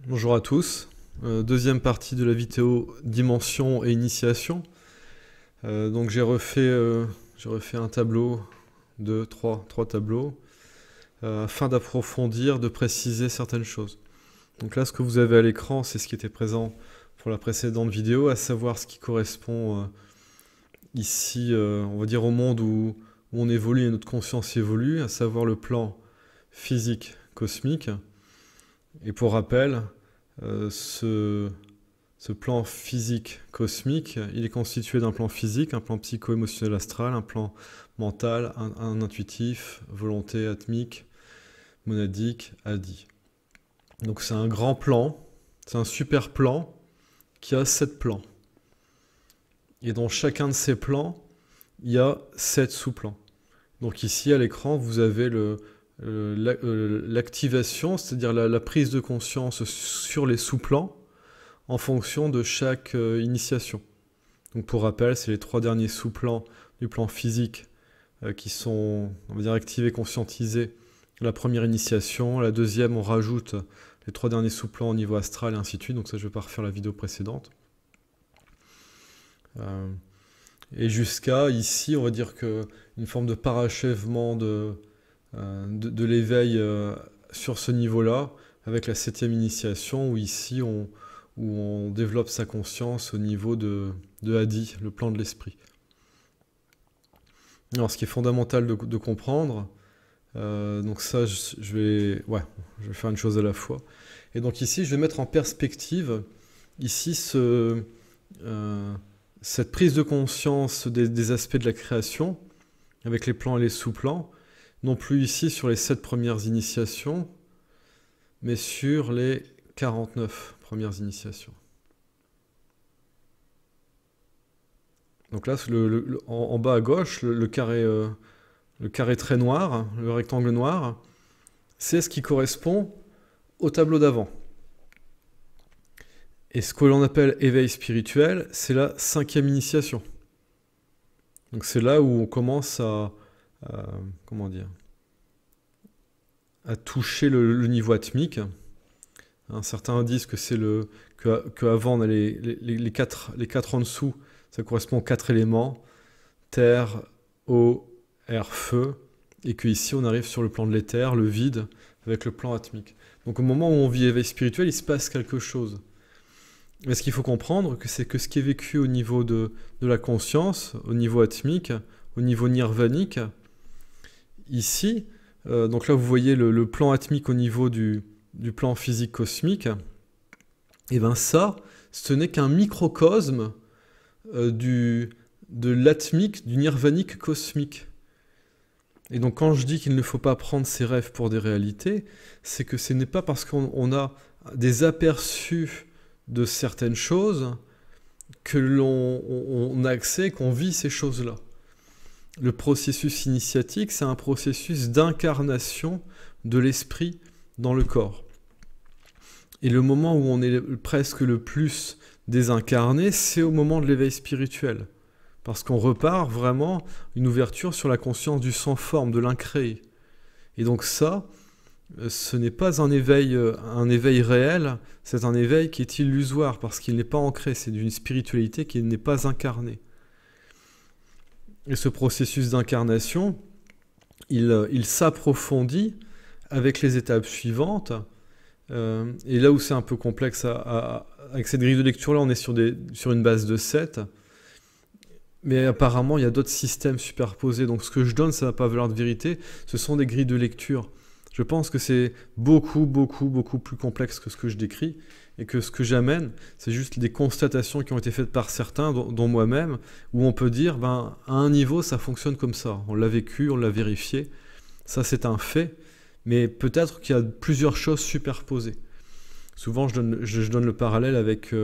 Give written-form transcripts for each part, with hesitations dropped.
Bonjour à tous. Deuxième partie de la vidéo dimension et initiation. Donc j'ai refait un tableau, trois tableaux, afin d'approfondir, de préciser certaines choses. Donc là, ce que vous avez à l'écran, c'est ce qui était présent pour la précédente vidéo, à savoir ce qui correspond ici, on va dire au monde où on évolue et notre conscience évolue, à savoir le plan physique cosmique. Et pour rappel, ce plan physique cosmique, il est constitué d'un plan physique, un plan psycho-émotionnel astral, un plan mental, un intuitif, volonté atmique, monadique, adi. Donc c'est un grand plan, c'est un super plan qui a 7 plans. Et dans chacun de ces plans, il y a 7 sous-plans. Donc ici à l'écran, vous avez l'activation, c'est-à-dire la prise de conscience sur les sous-plans en fonction de chaque initiation. Donc pour rappel, c'est les 3 derniers sous-plans du plan physique qui sont, on va dire, activés, conscientisés. La première initiation, la deuxième, on rajoute les 3 derniers sous-plans au niveau astral et ainsi de suite. Donc ça, je ne vais pas refaire la vidéo précédente. Et jusqu'à ici, on va dire qu'une forme de parachèvement de l'éveil sur ce niveau-là, avec la 7e initiation, où ici on développe sa conscience au niveau de Adi, le plan de l'esprit. Alors ce qui est fondamental de comprendre, donc ça je vais faire une chose à la fois. Et donc ici je vais mettre en perspective, ici cette prise de conscience des aspects de la création, avec les plans et les sous-plans, non plus ici sur les 7 premières initiations, mais sur les 49 premières initiations. Donc là, en bas à gauche, le carré très noir, le rectangle noir, c'est ce qui correspond au tableau d'avant. Et ce que l'on appelle éveil spirituel, c'est la 5e initiation. Donc c'est là où on commence à toucher le niveau atmique. Certains disent que c'est qu'avant on a les quatre en dessous, ça correspond aux 4 éléments, terre, eau, air, feu, et qu'ici on arrive sur le plan de l'éther, le vide, avec le plan atmique. Donc au moment où on vit éveil spirituel, il se passe quelque chose. Mais ce qu'il faut comprendre, c'est que ce qui est vécu au niveau de la conscience, au niveau atmique, au niveau nirvanique, ici, donc là vous voyez le plan atmique au niveau du plan physique cosmique, et bien ça, ce n'est qu'un microcosme de l'atmique, du nirvanique cosmique. Et donc quand je dis qu'il ne faut pas prendre ses rêves pour des réalités, c'est que ce n'est pas parce qu'on a des aperçus de certaines choses que l'on a accès, qu'on vit ces choses-là. Le processus initiatique, c'est un processus d'incarnation de l'esprit dans le corps. Et le moment où on est presque le plus désincarné, c'est au moment de l'éveil spirituel. Parce qu'on repart vraiment une ouverture sur la conscience du sans-forme, de l'incréé. Et donc ça, ce n'est pas un éveil réel, c'est un éveil qui est illusoire, parce qu'il n'est pas ancré, c'est d'une spiritualité qui n'est pas incarnée. Et ce processus d'incarnation, il s'approfondit avec les étapes suivantes. Et là où c'est un peu complexe, avec cette grille de lecture-là, on est sur une base de 7. Mais apparemment, il y a d'autres systèmes superposés. Donc ce que je donne, ça n'a pas valeur de vérité. Ce sont des grilles de lecture. Je pense que c'est beaucoup plus complexe que ce que je décris. Et que ce que j'amène, c'est juste des constatations qui ont été faites par certains, dont moi-même, où on peut dire, à un niveau, ça fonctionne comme ça. On l'a vécu, on l'a vérifié. Ça, c'est un fait. Mais peut-être qu'il y a plusieurs choses superposées. Souvent, je donne le parallèle avec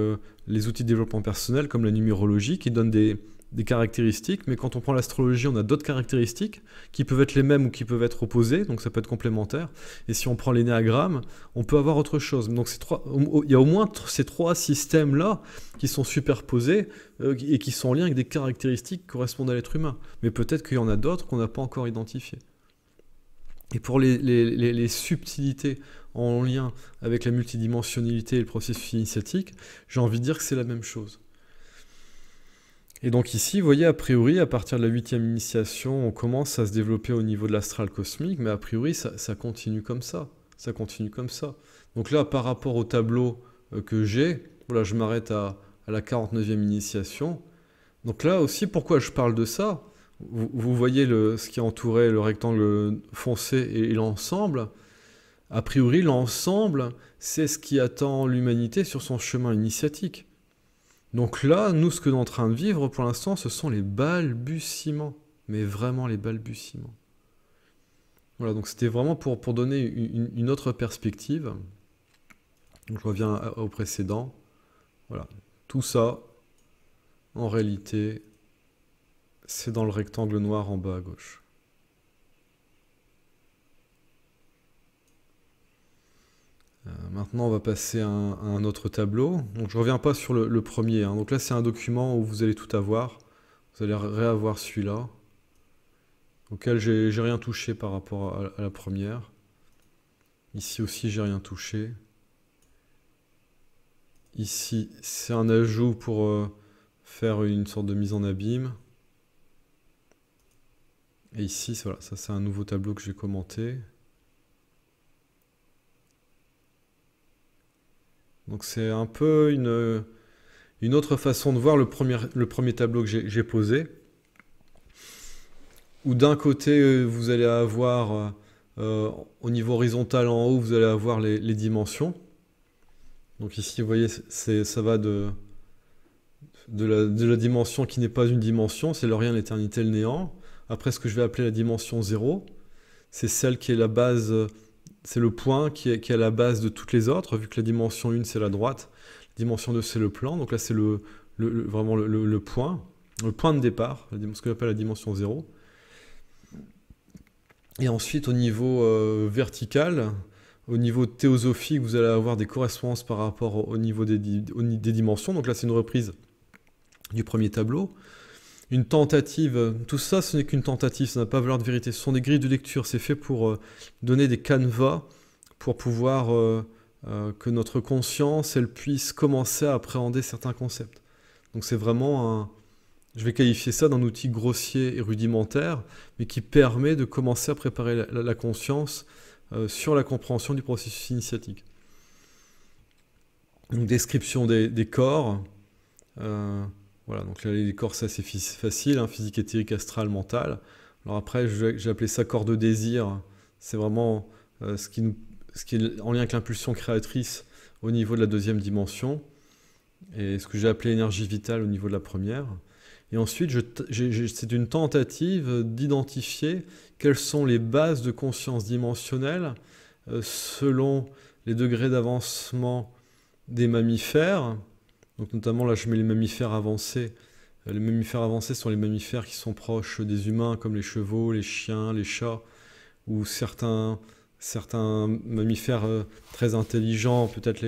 les outils de développement personnel, comme la numérologie, qui donnent des caractéristiques, mais quand on prend l'astrologie, on a d'autres caractéristiques qui peuvent être les mêmes ou qui peuvent être opposées, donc ça peut être complémentaire. Et si on prend l'énéagramme, on peut avoir autre chose. Donc il y a au moins ces 3 systèmes-là qui sont superposés et qui sont en lien avec des caractéristiques qui correspondent à l'être humain. Mais peut-être qu'il y en a d'autres qu'on n'a pas encore identifiées. Et pour les subtilités en lien avec la multidimensionnalité et le processus initiatique, j'ai envie de dire que c'est la même chose. Et donc ici, vous voyez, a priori, à partir de la 8e initiation, on commence à se développer au niveau de l'astral cosmique, mais a priori, ça continue comme ça. Ça continue comme ça. Donc là, par rapport au tableau que j'ai, voilà, je m'arrête à la 49e initiation. Donc là aussi, pourquoi je parle de ça? Vous voyez ce qui entourait le rectangle foncé et l'ensemble. A priori, l'ensemble, c'est ce qui attend l'humanité sur son chemin initiatique. Donc là, nous, ce que nous sommes en train de vivre pour l'instant, ce sont les balbutiements. Mais vraiment les balbutiements. Voilà, donc c'était vraiment pour donner une autre perspective. Donc je reviens au précédent. Voilà, tout ça, en réalité, c'est dans le rectangle noir en bas à gauche. Maintenant, on va passer à un autre tableau. Donc, je ne reviens pas sur le premier. Hein. Donc là, c'est un document où vous allez tout avoir. Vous allez réavoir celui-là, auquel j'ai rien touché par rapport à la première. Ici aussi, j'ai rien touché. Ici, c'est un ajout pour faire une sorte de mise en abîme. Et ici, voilà, ça c'est un nouveau tableau que j'ai commenté. Donc c'est un peu une autre façon de voir le premier tableau que j'ai posé. Où d'un côté, vous allez avoir, au niveau horizontal en haut, vous allez avoir les dimensions. Donc ici, vous voyez, ça va de la dimension qui n'est pas une dimension, c'est le rien, l'éternité, le néant. Après, ce que je vais appeler la dimension 0, c'est celle qui est la base, c'est le point qui est à la base de toutes les autres, vu que la dimension 1, c'est la droite, la dimension 2, c'est le plan. Donc là, c'est vraiment le point de départ, ce que j'appelle la dimension 0. Et ensuite, au niveau vertical, au niveau théosophique, vous allez avoir des correspondances par rapport au niveau des dimensions. Donc là, c'est une reprise du premier tableau. Une tentative, tout ça, ce n'est qu'une tentative, ça n'a pas valeur de vérité. Ce sont des grilles de lecture, c'est fait pour donner des canevas, pour pouvoir que notre conscience, elle puisse commencer à appréhender certains concepts. Donc c'est vraiment je vais qualifier ça d'un outil grossier et rudimentaire, mais qui permet de commencer à préparer la conscience sur la compréhension du processus initiatique. Une description des corps. Voilà, donc là, les corps, c'est assez facile, hein, physique, éthérique, astral, mental. Alors après, j'ai appelé ça corps de désir. C'est vraiment ce qui est en lien avec l'impulsion créatrice au niveau de la deuxième dimension. Et ce que j'ai appelé énergie vitale au niveau de la première. Et ensuite, c'est une tentative d'identifier quelles sont les bases de conscience dimensionnelle selon les degrés d'avancement des mammifères. Donc notamment, là, je mets les mammifères avancés. Les mammifères avancés sont les mammifères qui sont proches des humains, comme les chevaux, les chiens, les chats, ou certains mammifères très intelligents, peut-être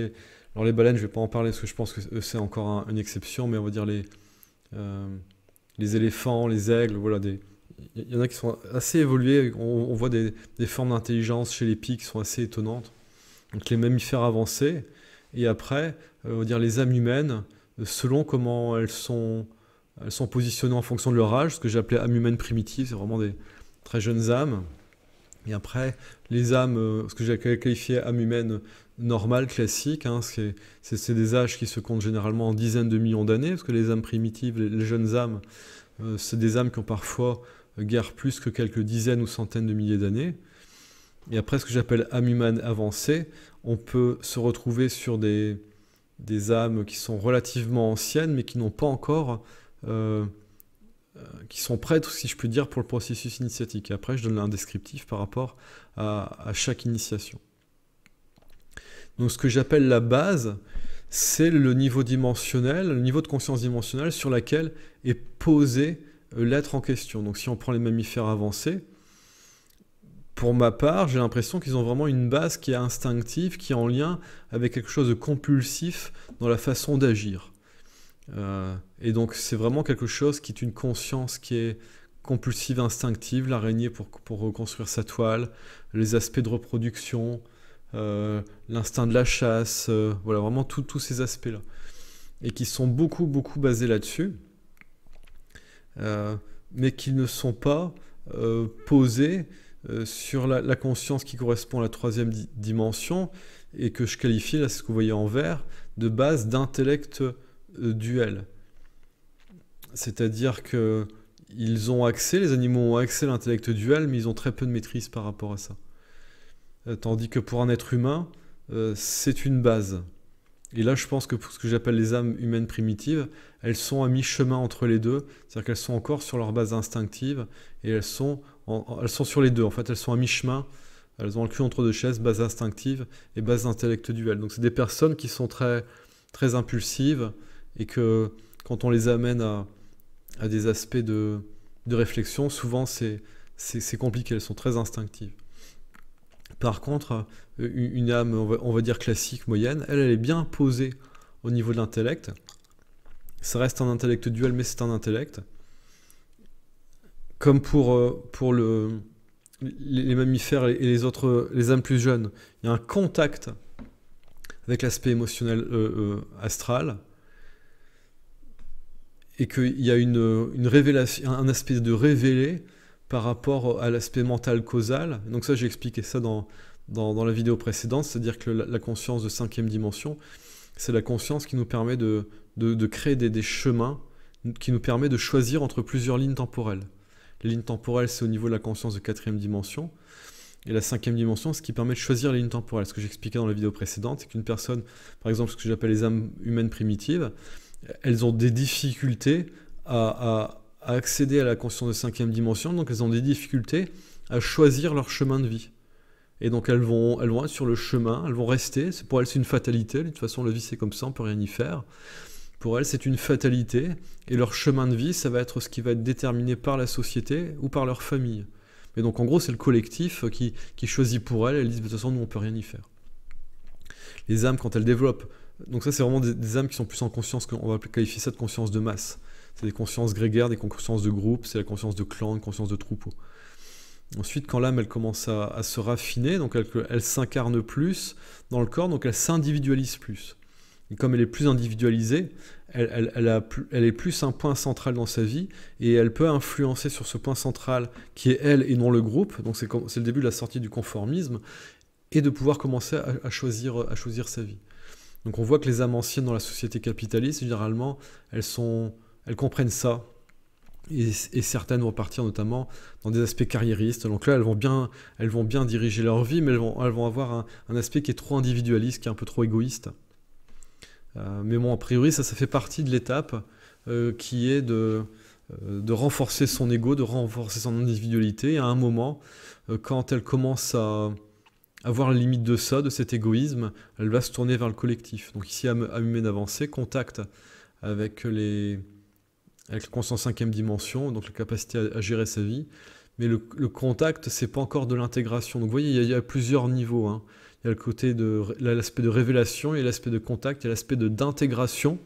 Alors les baleines, je ne vais pas en parler, parce que je pense que c'est encore une exception, mais on va dire les éléphants, les aigles, voilà, il y en a qui sont assez évolués. On voit des formes d'intelligence chez les pies qui sont assez étonnantes. Donc les mammifères avancés, et après, on va dire les âmes humaines, selon comment elles sont positionnées en fonction de leur âge, ce que j'ai appelé âmes humaines primitives, c'est vraiment des très jeunes âmes. Et après, les âmes, ce que j'ai qualifié âmes humaines normales, classiques, hein, c'est des âges qui se comptent généralement en dizaines de millions d'années, parce que les âmes primitives, les jeunes âmes, c'est des âmes qui ont parfois guère plus que quelques dizaines ou centaines de milliers d'années. Et après, ce que j'appelle âmes humaines avancées, on peut se retrouver sur des âmes qui sont relativement anciennes, mais qui n'ont pas encore... qui sont prêtes, si je puis dire, pour le processus initiatique. Et après, je donne un descriptif par rapport à chaque initiation. Donc, ce que j'appelle la base, c'est le niveau dimensionnel, le niveau de conscience dimensionnelle sur laquelle est posé l'être en question. Donc, si on prend les mammifères avancés, pour ma part, j'ai l'impression qu'ils ont vraiment une base qui est instinctive, qui est en lien avec quelque chose de compulsif dans la façon d'agir. Et donc c'est vraiment quelque chose qui est une conscience qui est compulsive instinctive, l'araignée pour reconstruire sa toile, les aspects de reproduction, l'instinct de la chasse, voilà, vraiment tous ces aspects-là. Et qui sont beaucoup basés là-dessus, mais qui ne sont pas posés sur la conscience qui correspond à la troisième dimension, et que je qualifie, là c'est ce que vous voyez en vert, de base d'intellect duel. C'est-à-dire que ils ont accès, les animaux ont accès à l'intellect duel, mais ils ont très peu de maîtrise par rapport à ça. Tandis que pour un être humain, c'est une base. Et là, je pense que pour ce que j'appelle les âmes humaines primitives, elles sont à mi-chemin entre les deux, c'est-à-dire qu'elles sont encore sur leur base instinctive, et elles sont sur les deux, en fait, elles sont à mi-chemin, elles ont le cul entre deux chaises, base instinctive et base intellectuelle. Donc c'est des personnes qui sont très, très impulsives, et que quand on les amène à des aspects de réflexion, souvent c'est compliqué, elles sont très instinctives. Par contre, une âme, on va dire classique, moyenne, elle est bien posée au niveau de l'intellect. Ça reste un intellect duel, mais c'est un intellect. Comme pour les mammifères et les âmes plus jeunes, il y a un contact avec l'aspect émotionnel astral, et qu'il y a une révélation, un aspect de révélé par rapport à l'aspect mental causal. Donc ça, j'ai expliqué ça dans la vidéo précédente, c'est-à-dire que la conscience de cinquième dimension, c'est la conscience qui nous permet de créer des chemins, qui nous permet de choisir entre plusieurs lignes temporelles. Les lignes temporelles, c'est au niveau de la conscience de quatrième dimension, et la cinquième dimension, c'est ce qui permet de choisir les lignes temporelles. Ce que j'expliquais dans la vidéo précédente, c'est qu'une personne, par exemple, ce que j'appelle les âmes humaines primitives, elles ont des difficultés à accéder à la conscience de cinquième dimension, donc elles ont des difficultés à choisir leur chemin de vie. Et donc elles vont être sur le chemin, elles vont rester, pour elles c'est une fatalité, de toute façon la vie c'est comme ça, on peut rien y faire. Pour elles c'est une fatalité, et leur chemin de vie, ça va être ce qui va être déterminé par la société ou par leur famille. Mais donc en gros c'est le collectif qui choisit pour elles disent de toute façon nous on peut rien y faire. Les âmes quand elles développent, donc ça c'est vraiment des âmes qui sont plus en conscience, on va qualifier ça de conscience de masse. C'est des consciences grégaires, des consciences de groupe, c'est la conscience de clan, une conscience de troupeau. Ensuite, quand l'âme elle commence à se raffiner, donc elle s'incarne plus dans le corps, donc elle s'individualise plus. Et comme elle est plus individualisée, elle est plus un point central dans sa vie, et elle peut influencer sur ce point central qui est elle et non le groupe, donc c'est le début de la sortie du conformisme, et de pouvoir commencer à choisir sa vie. Donc on voit que les âmes anciennes dans la société capitaliste, généralement, elles comprennent ça, et certaines vont partir notamment dans des aspects carriéristes. Donc là, elles vont bien diriger leur vie, mais elles vont avoir un aspect qui est trop individualiste, qui est un peu trop égoïste. Mais bon, a priori, ça fait partie de l'étape qui est de renforcer son ego, de renforcer son individualité. Et à un moment, quand elle commence à voir la limite de ça, de cet égoïsme, elle va se tourner vers le collectif. Donc ici, âme humaine avancée, contact avec la conscience cinquième dimension, donc la capacité à gérer sa vie. Mais le contact, c'est pas encore de l'intégration. Donc vous voyez, il y a plusieurs niveaux, hein. Il y a le côté l'aspect de révélation, il y a l'aspect de contact, il y a l'aspect d'intégration.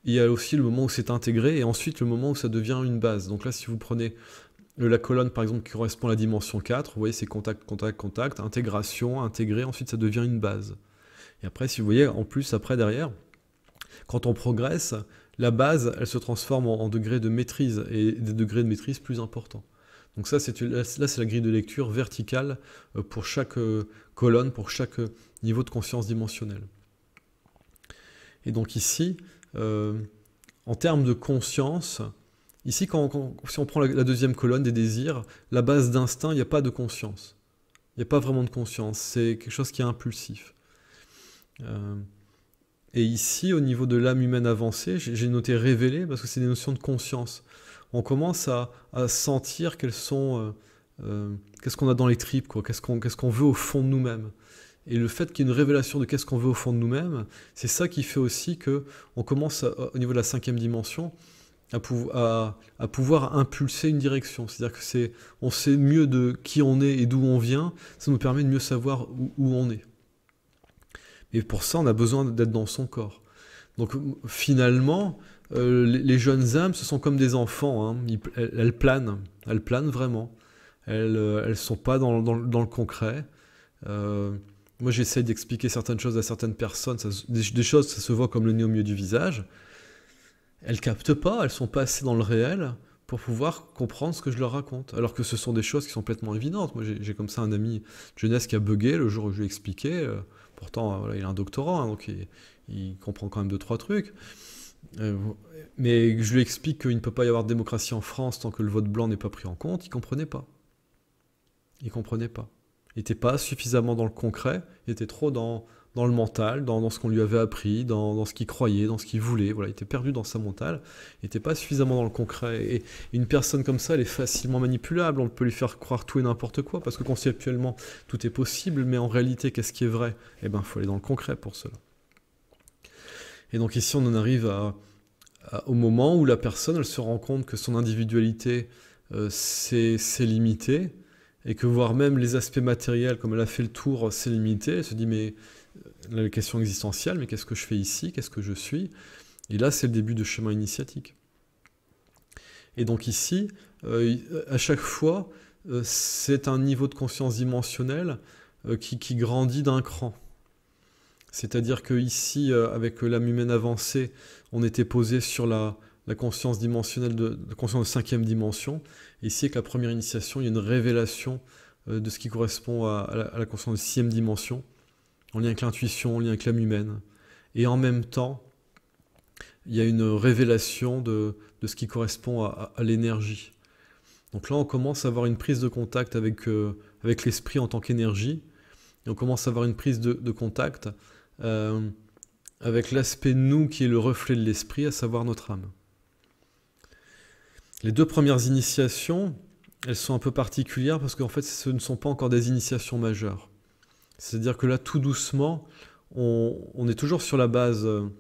Il y a aussi le moment où c'est intégré, et ensuite le moment où ça devient une base. Donc là, si vous prenez la colonne, par exemple, qui correspond à la dimension 4, vous voyez, c'est contact, contact, contact, intégration, intégré, ensuite ça devient une base. Et après, si vous voyez, en plus, après, derrière, quand on progresse, la base, elle se transforme en degrés de maîtrise, et des degrés de maîtrise plus importants. Donc ça, c'est la grille de lecture verticale pour chaque colonne, pour chaque niveau de conscience dimensionnelle. Et donc ici, en termes de conscience, ici, si on prend la deuxième colonne des désirs, la base d'instinct, il n'y a pas de conscience. Il n'y a pas vraiment de conscience, c'est quelque chose qui est impulsif. Et ici, au niveau de l'âme humaine avancée, j'ai noté révélé, parce que c'est des notions de conscience. On commence à sentir qu'est-ce qu'on a dans les tripes, quoi, qu'est-ce qu'on veut au fond de nous-mêmes. Et le fait qu'il y ait une révélation de qu'est-ce qu'on veut au fond de nous-mêmes, c'est ça qui fait aussi qu'on commence, au niveau de la cinquième dimension, à pouvoir impulser une direction. C'est-à-dire que on sait mieux de qui on est et d'où on vient, ça nous permet de mieux savoir où on est. Et pour ça, on a besoin d'être dans son corps. Donc finalement, les jeunes âmes, ce sont comme des enfants, hein. Elles planent vraiment. Elles sont pas dans le concret. Moi, j'essaie d'expliquer certaines choses à certaines personnes, des choses, ça se voit comme le nez au milieu du visage. Elles captent pas, elles sont pas assez dans le réel pour pouvoir comprendre ce que je leur raconte. Alors que ce sont des choses qui sont complètement évidentes. Moi, j'ai comme ça un ami de jeunesse qui a bugué le jour où je lui ai expliqué. Pourtant, voilà, il a un doctorat, hein, donc il comprend quand même 2-3 trucs. Mais je lui explique qu'il ne peut pas y avoir de démocratie en France tant que le vote blanc n'est pas pris en compte. Il comprenait pas. Il comprenait pas. Il n'était pas suffisamment dans le concret. Il était trop dans le mental, dans ce qu'on lui avait appris, dans ce qu'il croyait, dans ce qu'il voulait. Voilà, il était perdu dans sa mentale. Il n'était pas suffisamment dans le concret. Et une personne comme ça, elle est facilement manipulable. On peut lui faire croire tout et n'importe quoi, parce que conceptuellement, tout est possible, mais en réalité, qu'est-ce qui est vrai? Eh bien, il faut aller dans le concret pour cela. Et donc ici, on en arrive au moment où la personne, elle se rend compte que son individualité, c'est limité, et que voire même les aspects matériels, comme elle a fait le tour, c'est limité. Elle se dit, mais la question existentielle, mais qu'est-ce que je fais ici? Qu'est-ce que je suis? Et là, c'est le début de chemin initiatique. Et donc ici, à chaque fois, c'est un niveau de conscience dimensionnelle qui grandit d'un cran. C'est-à-dire que ici, avec l'âme humaine avancée, on était posé sur la conscience dimensionnelle de conscience de 5e dimension. Et ici, avec la première initiation, il y a une révélation de ce qui correspond à la conscience de 6e dimension, en lien avec l'intuition, en lien avec l'âme humaine. Et en même temps, il y a une révélation de ce qui correspond à l'énergie. Donc là, on commence à avoir une prise de contact avec l'esprit en tant qu'énergie, et on commence à avoir une prise de contact avec l'aspect nous qui est le reflet de l'esprit, à savoir notre âme. Les 2 premières initiations, elles sont un peu particulières parce qu'en fait, ce ne sont pas encore des initiations majeures. C'est-à-dire que là, tout doucement, on est toujours sur la base, de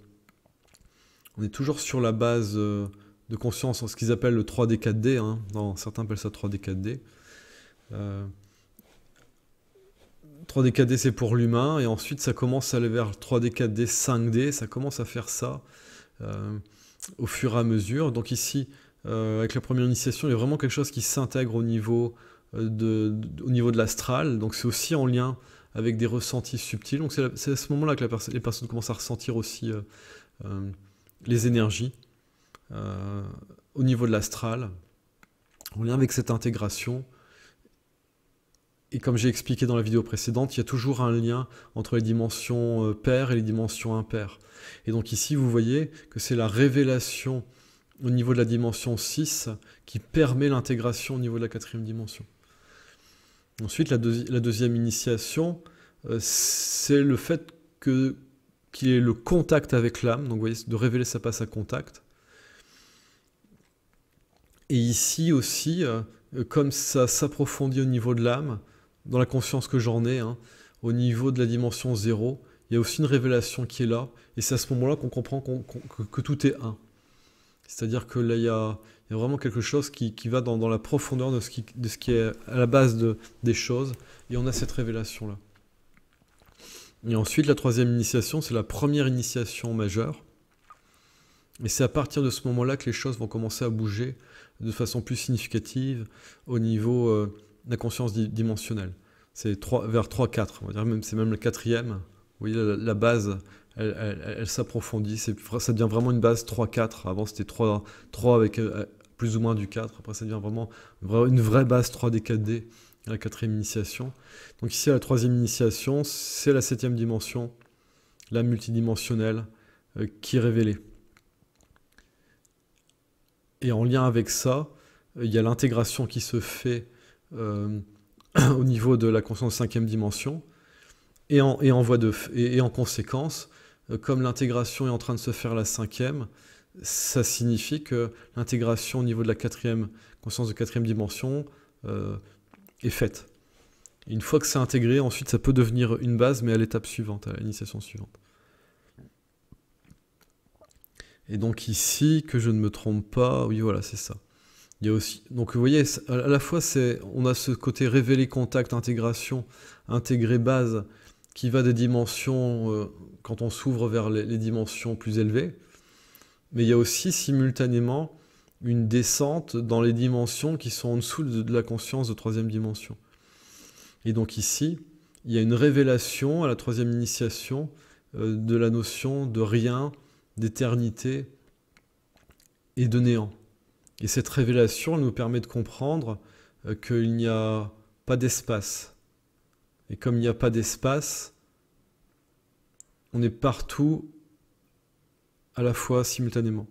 conscience, ce qu'ils appellent le 3D, 4D. Hein. Non, certains appellent ça 3D, 4D. 3D, 4D, c'est pour l'humain, et ensuite ça commence à aller vers 3D, 4D, 5D, ça commence à faire ça au fur et à mesure. Donc ici, avec la première initiation, il y a vraiment quelque chose qui s'intègre au niveau de l'astral, donc c'est aussi en lien avec des ressentis subtils. Donc c'est à ce moment-là que les personnes commencent à ressentir aussi les énergies au niveau de l'astral, en lien avec cette intégration. Et comme j'ai expliqué dans la vidéo précédente, il y a toujours un lien entre les dimensions paires et les dimensions impaires. Et donc ici, vous voyez que c'est la révélation au niveau de la dimension 6 qui permet l'intégration au niveau de la 4e dimension. Ensuite, la deuxième initiation, c'est le fait qu'il y ait le contact avec l'âme, donc vous voyez, de révéler ça passe à contact. Et ici aussi, comme ça s'approfondit au niveau de l'âme, dans la conscience que j'en ai, hein, au niveau de la dimension 0, il y a aussi une révélation qui est là, et c'est à ce moment-là qu'on comprend que tout est un. C'est-à-dire que là, il y a vraiment quelque chose qui va dans la profondeur de ce qui est à la base des choses, et on a cette révélation-là. Et ensuite, la 3e initiation, c'est la première initiation majeure, et c'est à partir de ce moment-là que les choses vont commencer à bouger de façon plus significative au niveau de la conscience dimensionnelle. C'est vers 3-4, on va dire, c'est même le 4e. Vous voyez, la base, elle s'approfondit, ça devient vraiment une base 3-4. Avant, c'était 3 avec plus ou moins du 4. Après, ça devient vraiment une vraie base 3D, 4D, à la 4e initiation. Donc ici, à la 3e initiation, c'est la 7e dimension, la multidimensionnelle, qui est révélée. Et en lien avec ça, il y a l'intégration qui se fait au niveau de la conscience 5e dimension. Et en conséquence, comme l'intégration est en train de se faire à la 5e, ça signifie que l'intégration au niveau de la 4e conscience de 4e dimension est faite. Et une fois que c'est intégré, ensuite ça peut devenir une base, mais à l'étape suivante, à l'initiation suivante. Et donc ici, que je ne me trompe pas, oui voilà, c'est ça. Il y a aussi, donc vous voyez, à la fois on a ce côté révélé, contact, intégration, intégré, base, qui va des dimensions, quand on s'ouvre vers les dimensions plus élevées, mais il y a aussi simultanément une descente dans les dimensions qui sont en dessous de la conscience de troisième dimension. Et donc ici, il y a une révélation à la troisième initiation de la notion de rien, d'éternité et de néant. Et cette révélation elle nous permet de comprendre qu'il n'y a pas d'espace. Et comme il n'y a pas d'espace, on est partout à la fois simultanément.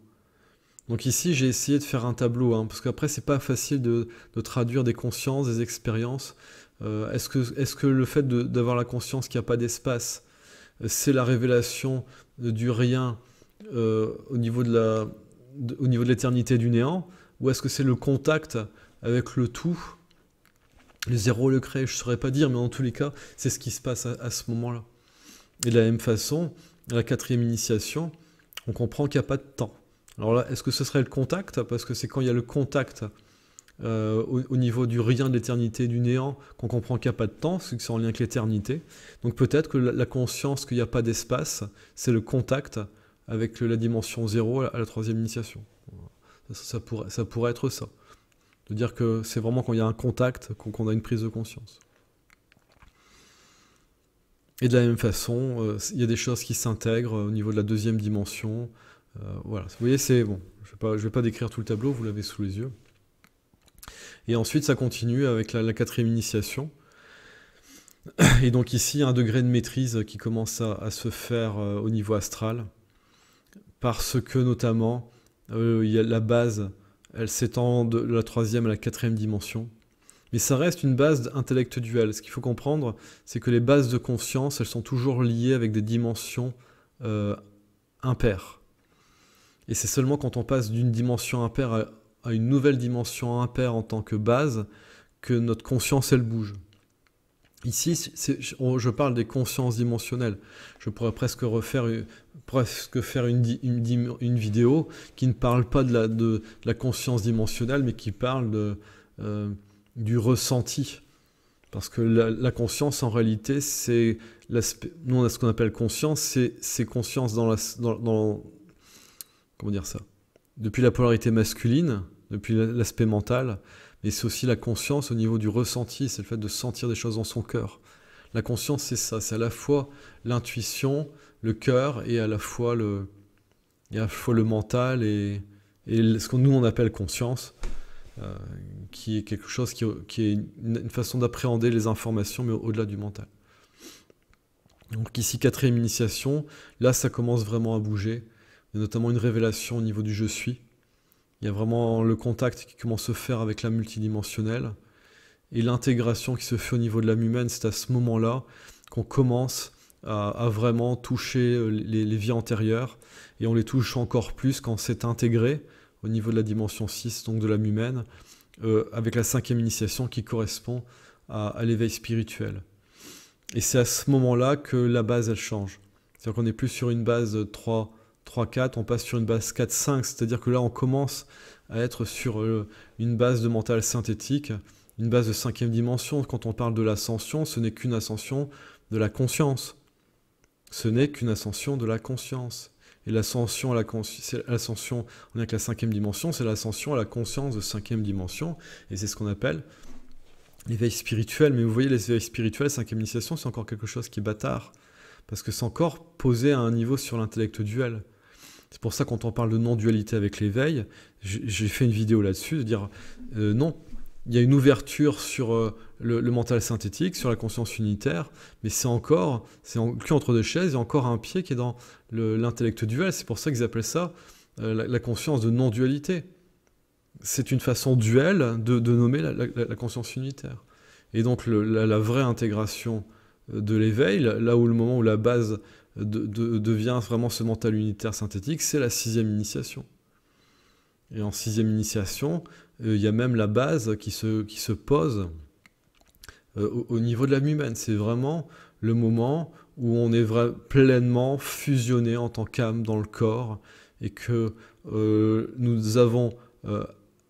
Donc ici, j'ai essayé de faire un tableau, parce qu'après, c'est pas facile de traduire des consciences, des expériences. Est-ce que le fait d'avoir la conscience qu'il n'y a pas d'espace, c'est la révélation du rien au niveau de l'éternité du néant, ou est-ce que c'est le contact avec le tout, le zéro, le créé, je ne saurais pas dire, mais en tous les cas, c'est ce qui se passe à ce moment-là. Et de la même façon, à la quatrième initiation, on comprend qu'il n'y a pas de temps. Alors là, est-ce que ce serait le contact? Parce que c'est quand il y a le contact au niveau du rien, de l'éternité, du néant, qu'on comprend qu'il n'y a pas de temps, c'est que c'est en lien avec l'éternité. Donc peut-être que la conscience qu'il n'y a pas d'espace, c'est le contact avec la dimension zéro à la troisième initiation. Ça pourrait être ça. De dire que c'est vraiment quand il y a un contact qu'on a une prise de conscience. Et de la même façon, il y a des choses qui s'intègrent au niveau de la deuxième dimension. Voilà. Vous voyez, c'est bon. Je ne vais pas décrire tout le tableau, vous l'avez sous les yeux. Et ensuite, ça continue avec la quatrième initiation. Et donc ici, il y a un degré de maîtrise qui commence à se faire au niveau astral. Parce que notamment, il y a la base, elle s'étend de la troisième à la quatrième dimension. Mais ça reste une base intellectuelle. Ce qu'il faut comprendre, c'est que les bases de conscience, elles sont toujours liées avec des dimensions impaires. Et c'est seulement quand on passe d'une dimension impaire à une nouvelle dimension impaire en tant que base que notre conscience, elle bouge. Ici, je parle des consciences dimensionnelles. Je pourrais presque faire une vidéo qui ne parle pas de la conscience dimensionnelle, mais qui parle du ressenti. Parce que la conscience, en réalité, c'est l'aspect. Nous, on a ce qu'on appelle conscience, c'est conscience comment dire ça? Depuis la polarité masculine, depuis l'aspect mental, mais c'est aussi la conscience au niveau du ressenti, c'est le fait de sentir des choses dans son cœur. La conscience, c'est ça, c'est à la fois l'intuition, le cœur, et à la fois le mental, et ce que nous, on appelle conscience. Qui est quelque chose qui est une façon d'appréhender les informations, mais au-delà du mental. Donc ici, quatrième initiation, là ça commence vraiment à bouger, il y a notamment une révélation au niveau du je suis. Il y a vraiment le contact qui commence à se faire avec la multidimensionnelle, et l'intégration qui se fait au niveau de l'âme humaine, c'est à ce moment-là qu'on commence à vraiment toucher les vies antérieures, et on les touche encore plus quand c'est intégré au niveau de la dimension 6, donc de l'âme humaine, avec la cinquième initiation qui correspond à l'éveil spirituel. Et c'est à ce moment-là que la base, elle change. C'est-à-dire qu'on n'est plus sur une base 3, 4, on passe sur une base 4, 5, c'est-à-dire que là, on commence à être sur une base de mental synthétique, une base de cinquième dimension. Quand on parle de l'ascension, ce n'est qu'une ascension de la conscience. Ce n'est qu'une ascension de la conscience. Et l'ascension avec la cinquième dimension, c'est l'ascension à la conscience de cinquième dimension, et c'est ce qu'on appelle l'éveil spirituel. Mais vous voyez, l'éveil spirituel, cinquième initiation, c'est encore quelque chose qui est bâtard, parce que c'est encore posé à un niveau sur l'intellect duel. C'est pour ça, quand on parle de non-dualité avec l'éveil, j'ai fait une vidéo là-dessus, de dire non, il y a une ouverture sur le mental synthétique, sur la conscience unitaire, mais c'est le cul entre deux chaises, il y a encore un pied qui est dans l'intellect duel. C'est pour ça qu'ils appellent ça la conscience de non-dualité. C'est une façon duelle de nommer la conscience unitaire. Et donc la vraie intégration de l'éveil, là où le moment où la base devient vraiment ce mental unitaire synthétique, c'est la sixième initiation. Et en sixième initiation, il y a même la base qui se pose au niveau de l'âme humaine. C'est vraiment le moment où on est pleinement fusionné en tant qu'âme dans le corps, et que nous avons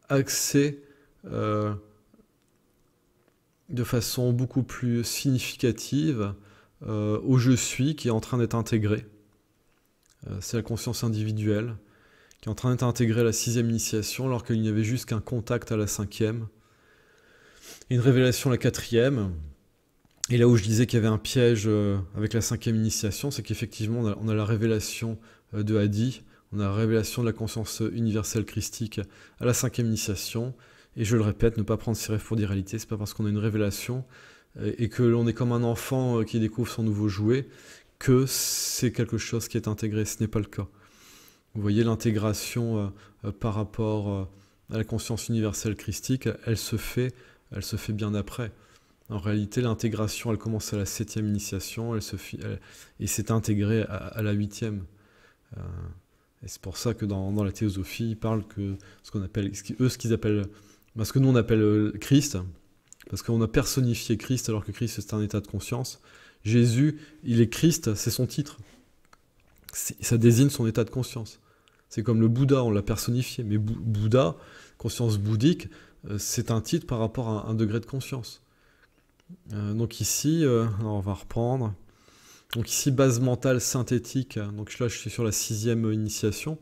accès de façon beaucoup plus significative au je suis qui est en train d'être intégré. C'est la conscience individuelle qui est en train d'être intégré à la 6e initiation, alors qu'il n'y avait juste qu'un contact à la 5e, et une révélation à la 4e. Et là où je disais qu'il y avait un piège avec la 5e initiation, c'est qu'effectivement on a la révélation de Hadi, on a la révélation de la conscience universelle christique à la 5e initiation, et je le répète, ne pas prendre ses rêves pour des réalités, c'est pas parce qu'on a une révélation et que l'on est comme un enfant qui découvre son nouveau jouet que c'est quelque chose qui est intégré, ce n'est pas le cas. Vous voyez, l'intégration par rapport à la conscience universelle christique, elle se fait bien après. En réalité, l'intégration, elle commence à la 7e initiation, et c'est intégré à la 8e. Et c'est pour ça que dans la théosophie, ils parlent que ce qu'ils appellent, ce que nous on appelle Christ, parce qu'on a personnifié Christ alors que Christ c'est un état de conscience. Jésus, il est Christ, c'est son titre. Ça désigne son état de conscience. C'est comme le Bouddha, on l'a personnifié, mais Bouddha, conscience bouddhique, c'est un titre par rapport à un degré de conscience. Donc ici, alors on va reprendre. Donc ici, base mentale synthétique. Donc là, je suis sur la 6e initiation.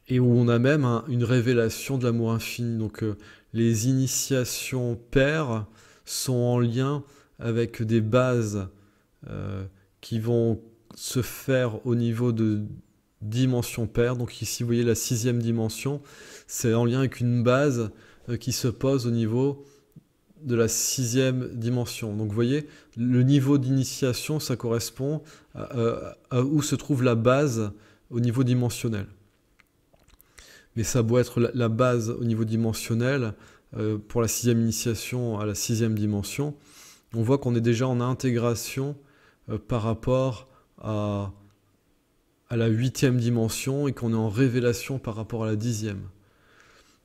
Et où on a même une révélation de l'amour infini. Donc les initiations paires sont en lien avec des bases qui vont se faire au niveau de dimension paire. Donc ici, vous voyez la 6e dimension, c'est en lien avec une base qui se pose au niveau de la 6e dimension. Donc vous voyez, le niveau d'initiation, ça correspond à où se trouve la base au niveau dimensionnel. Mais ça doit être la base au niveau dimensionnel pour la 6e initiation à la 6e dimension. On voit qu'on est déjà en intégration par rapport à la 8e dimension et qu'on est en révélation par rapport à la 10e.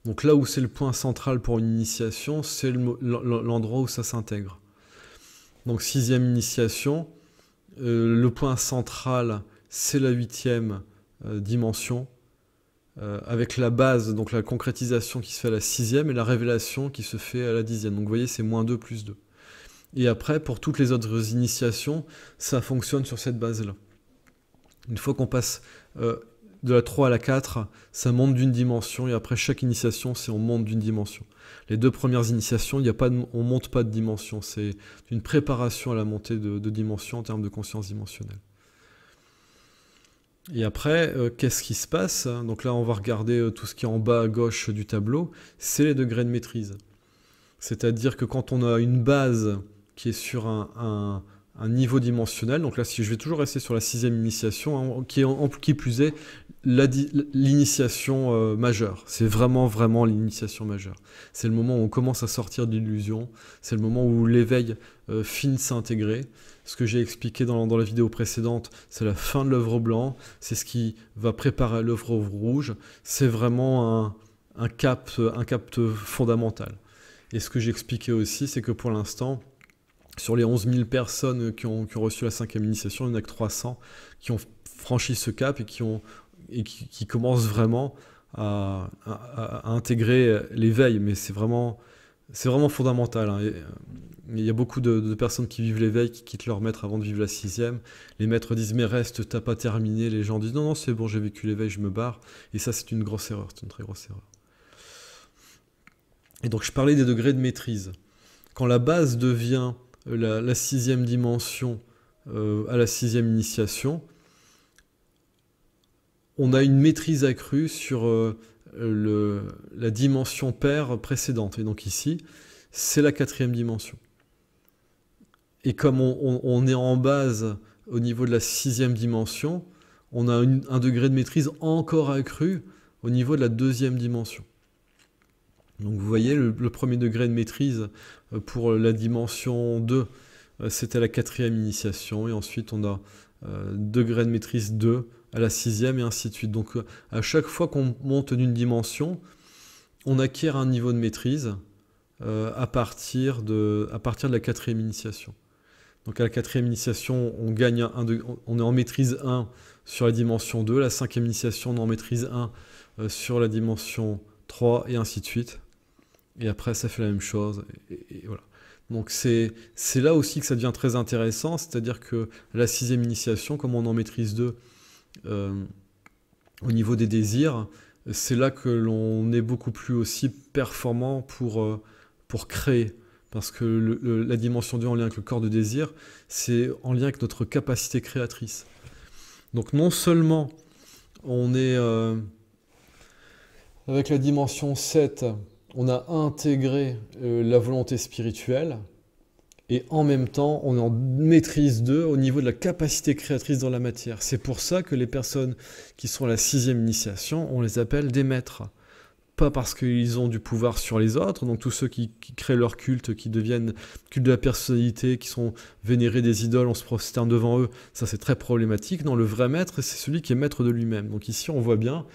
Donc là où c'est le point central pour une initiation, c'est l'endroit où ça s'intègre. Donc 6e initiation, le point central, c'est la 8e dimension, avec la base, donc la concrétisation qui se fait à la 6e et la révélation qui se fait à la 10e. Donc vous voyez, c'est -2 + 2. Et après, pour toutes les autres initiations, ça fonctionne sur cette base-là. Une fois qu'on passe de la 3 à la 4, ça monte d'une dimension, et après chaque initiation, c'est on monte d'une dimension. Les 2 premières initiations, on ne monte pas de dimension, c'est une préparation à la montée de dimension en termes de conscience dimensionnelle. Et après, qu'est-ce qui se passe? Donc là, on va regarder tout ce qui est en bas à gauche du tableau, c'est les degrés de maîtrise. C'est-à-dire que quand on a une base qui est sur un niveau dimensionnel, donc là si je vais toujours rester sur la 6e initiation, qui plus est l'initiation majeure, c'est vraiment l'initiation majeure. C'est le moment où on commence à sortir de l'illusion, c'est le moment où l'éveil finit de s'intégrer. Ce que j'ai expliqué dans la vidéo précédente, c'est la fin de l'œuvre blanc, c'est ce qui va préparer l'œuvre rouge, c'est vraiment un cap fondamental. Et ce que j'ai expliqué aussi, c'est que pour l'instant, sur les 11 000 personnes qui ont reçu la 5e initiation, il n'y en a que 300 qui ont franchi ce cap et qui commencent vraiment à intégrer l'éveil. Mais c'est vraiment fondamental. Hein. Il y a beaucoup de personnes qui vivent l'éveil, qui quittent leur maître avant de vivre la 6e. Les maîtres disent « mais reste, t'as pas terminé ». Les gens disent « non, c'est bon, j'ai vécu l'éveil, je me barre ». Et ça, c'est une grosse erreur, c'est une très grosse erreur. Et donc, je parlais des degrés de maîtrise. Quand la base devient la 6e dimension à la 6e initiation, on a une maîtrise accrue sur la dimension paire précédente. Et donc ici, c'est la 4e dimension. Et comme on est en base au niveau de la 6e dimension, on a un degré de maîtrise encore accru au niveau de la 2e dimension. Donc vous voyez, le premier degré de maîtrise pour la dimension 2, c'était la 4e initiation, et ensuite on a degré de maîtrise 2 à la 6e, et ainsi de suite. Donc à chaque fois qu'on monte d'une dimension, on acquiert un niveau de maîtrise à partir de la 4e initiation. Donc à la 4e initiation, on gagne on est en maîtrise 1 sur la dimension 2, la 5e initiation, on est en maîtrise 1 sur la dimension 3, et ainsi de suite. Et après, ça fait la même chose. Et voilà. Donc c'est là aussi que ça devient très intéressant, c'est-à-dire que la 6e initiation, comme on en maîtrise 2, au niveau des désirs, c'est là que l'on est beaucoup plus aussi performant pour créer. Parce que la dimension 2 en lien avec le corps de désir, c'est en lien avec notre capacité créatrice. Donc non seulement on est avec la dimension 7, on a intégré la volonté spirituelle, et en même temps, on est en maîtrise 2 au niveau de la capacité créatrice dans la matière. C'est pour ça que les personnes qui sont à la 6e initiation, on les appelle des maîtres. Pas parce qu'ils ont du pouvoir sur les autres, donc tous ceux qui créent leur culte, qui deviennent culte de la personnalité, qui sont vénérés des idoles, on se prosterne devant eux, ça c'est très problématique. Non, le vrai maître, c'est celui qui est maître de lui-même. Donc ici, on voit bien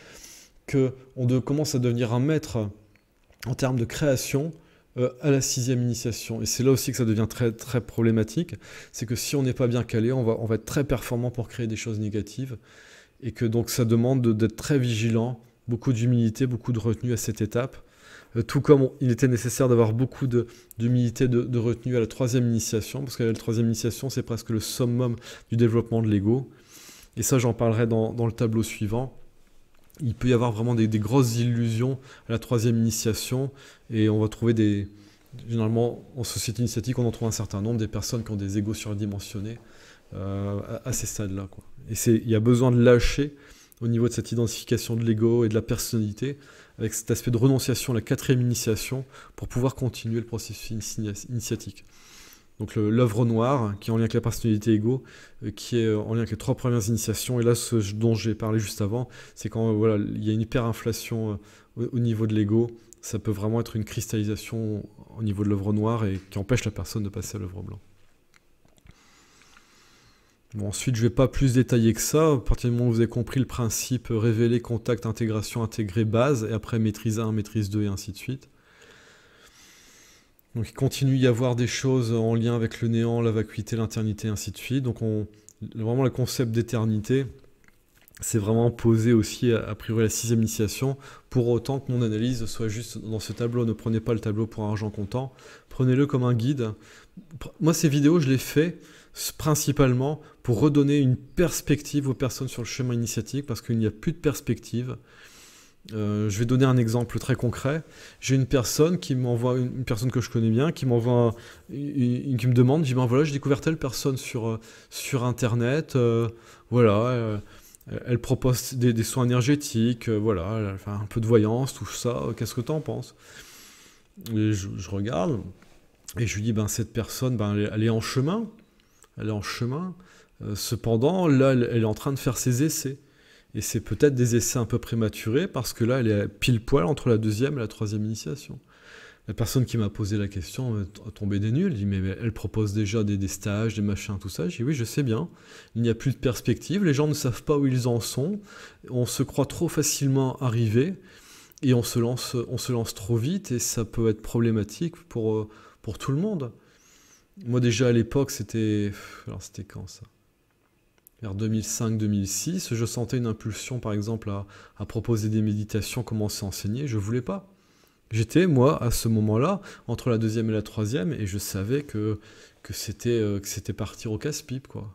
qu'on commence à devenir un maître en termes de création, à la 6e initiation. Et c'est là aussi que ça devient très, très problématique. C'est que si on n'est pas bien calé, on va être très performant pour créer des choses négatives. Et que donc ça demande d'être très vigilant, beaucoup d'humilité, beaucoup de retenue à cette étape. Tout comme il était nécessaire d'avoir beaucoup d'humilité, de retenue à la 3e initiation, parce que la 3e initiation, c'est presque le summum du développement de l'ego. Et ça, j'en parlerai dans le tableau suivant. Il peut y avoir vraiment des grosses illusions à la 3e initiation, et on va trouver généralement en société initiatique, on en trouve un certain nombre, des personnes qui ont des égos surdimensionnés à ces stades-là, quoi. Et il y a besoin de lâcher au niveau de cette identification de l'ego et de la personnalité, avec cet aspect de renonciation à la 4e initiation, pour pouvoir continuer le processus initiatique. Donc l'œuvre noire, qui est en lien avec la personnalité égo, qui est en lien avec les 3 premières initiations. Et là, ce dont j'ai parlé juste avant, c'est quand voilà, il y a une hyperinflation au niveau de l'ego, ça peut vraiment être une cristallisation au niveau de l'œuvre noire et qui empêche la personne de passer à l'œuvre blanc. Bon, ensuite, je ne vais pas plus détailler que ça. À partir du moment où vous avez compris le principe révéler, contact, intégration, intégrer, base, et après maîtrise 1, maîtrise 2, et ainsi de suite. Donc il continue d'y avoir des choses en lien avec le néant, la vacuité, l'éternité, ainsi de suite. Donc vraiment le concept d'éternité, c'est vraiment posé aussi a priori à la 6e initiation, pour autant que mon analyse soit juste dans ce tableau. Ne prenez pas le tableau pour argent comptant, prenez-le comme un guide. Moi, ces vidéos, je les fais principalement pour redonner une perspective aux personnes sur le chemin initiatique, parce qu'il n'y a plus de perspective. Je vais donner un exemple très concret. J'ai une personne qui m'envoie, une personne que je connais bien, qui m'envoie, qui me demande, dit ben voilà, j'ai découvert telle personne sur Internet, voilà, elle propose des soins énergétiques, voilà, elle fait un peu de voyance, tout ça, qu'est-ce que tu en penses? Et je regarde, et je lui dis, ben cette personne, ben, elle est en chemin, cependant, là, elle est en train de faire ses essais. Et c'est peut-être des essais un peu prématurés, parce que là, elle est pile poil entre la 2e et la 3e initiation. La personne qui m'a posé la question a tombé des nues. Elle dit, mais elle propose déjà des stages, des machins, tout ça. Je dis, oui, je sais bien. Il n'y a plus de perspective. Les gens ne savent pas où ils en sont. On se croit trop facilement arrivé. Et on se lance trop vite. Et ça peut être problématique pour tout le monde. Moi, déjà, à l'époque, c'était... Alors, c'était quand, ça? Vers 2005-2006, je sentais une impulsion, par exemple, à proposer des méditations, commencer à enseigner. Je ne voulais pas. J'étais, moi, à ce moment-là, entre la 2e et la 3e, et je savais que c'était partir au casse-pipe, quoi.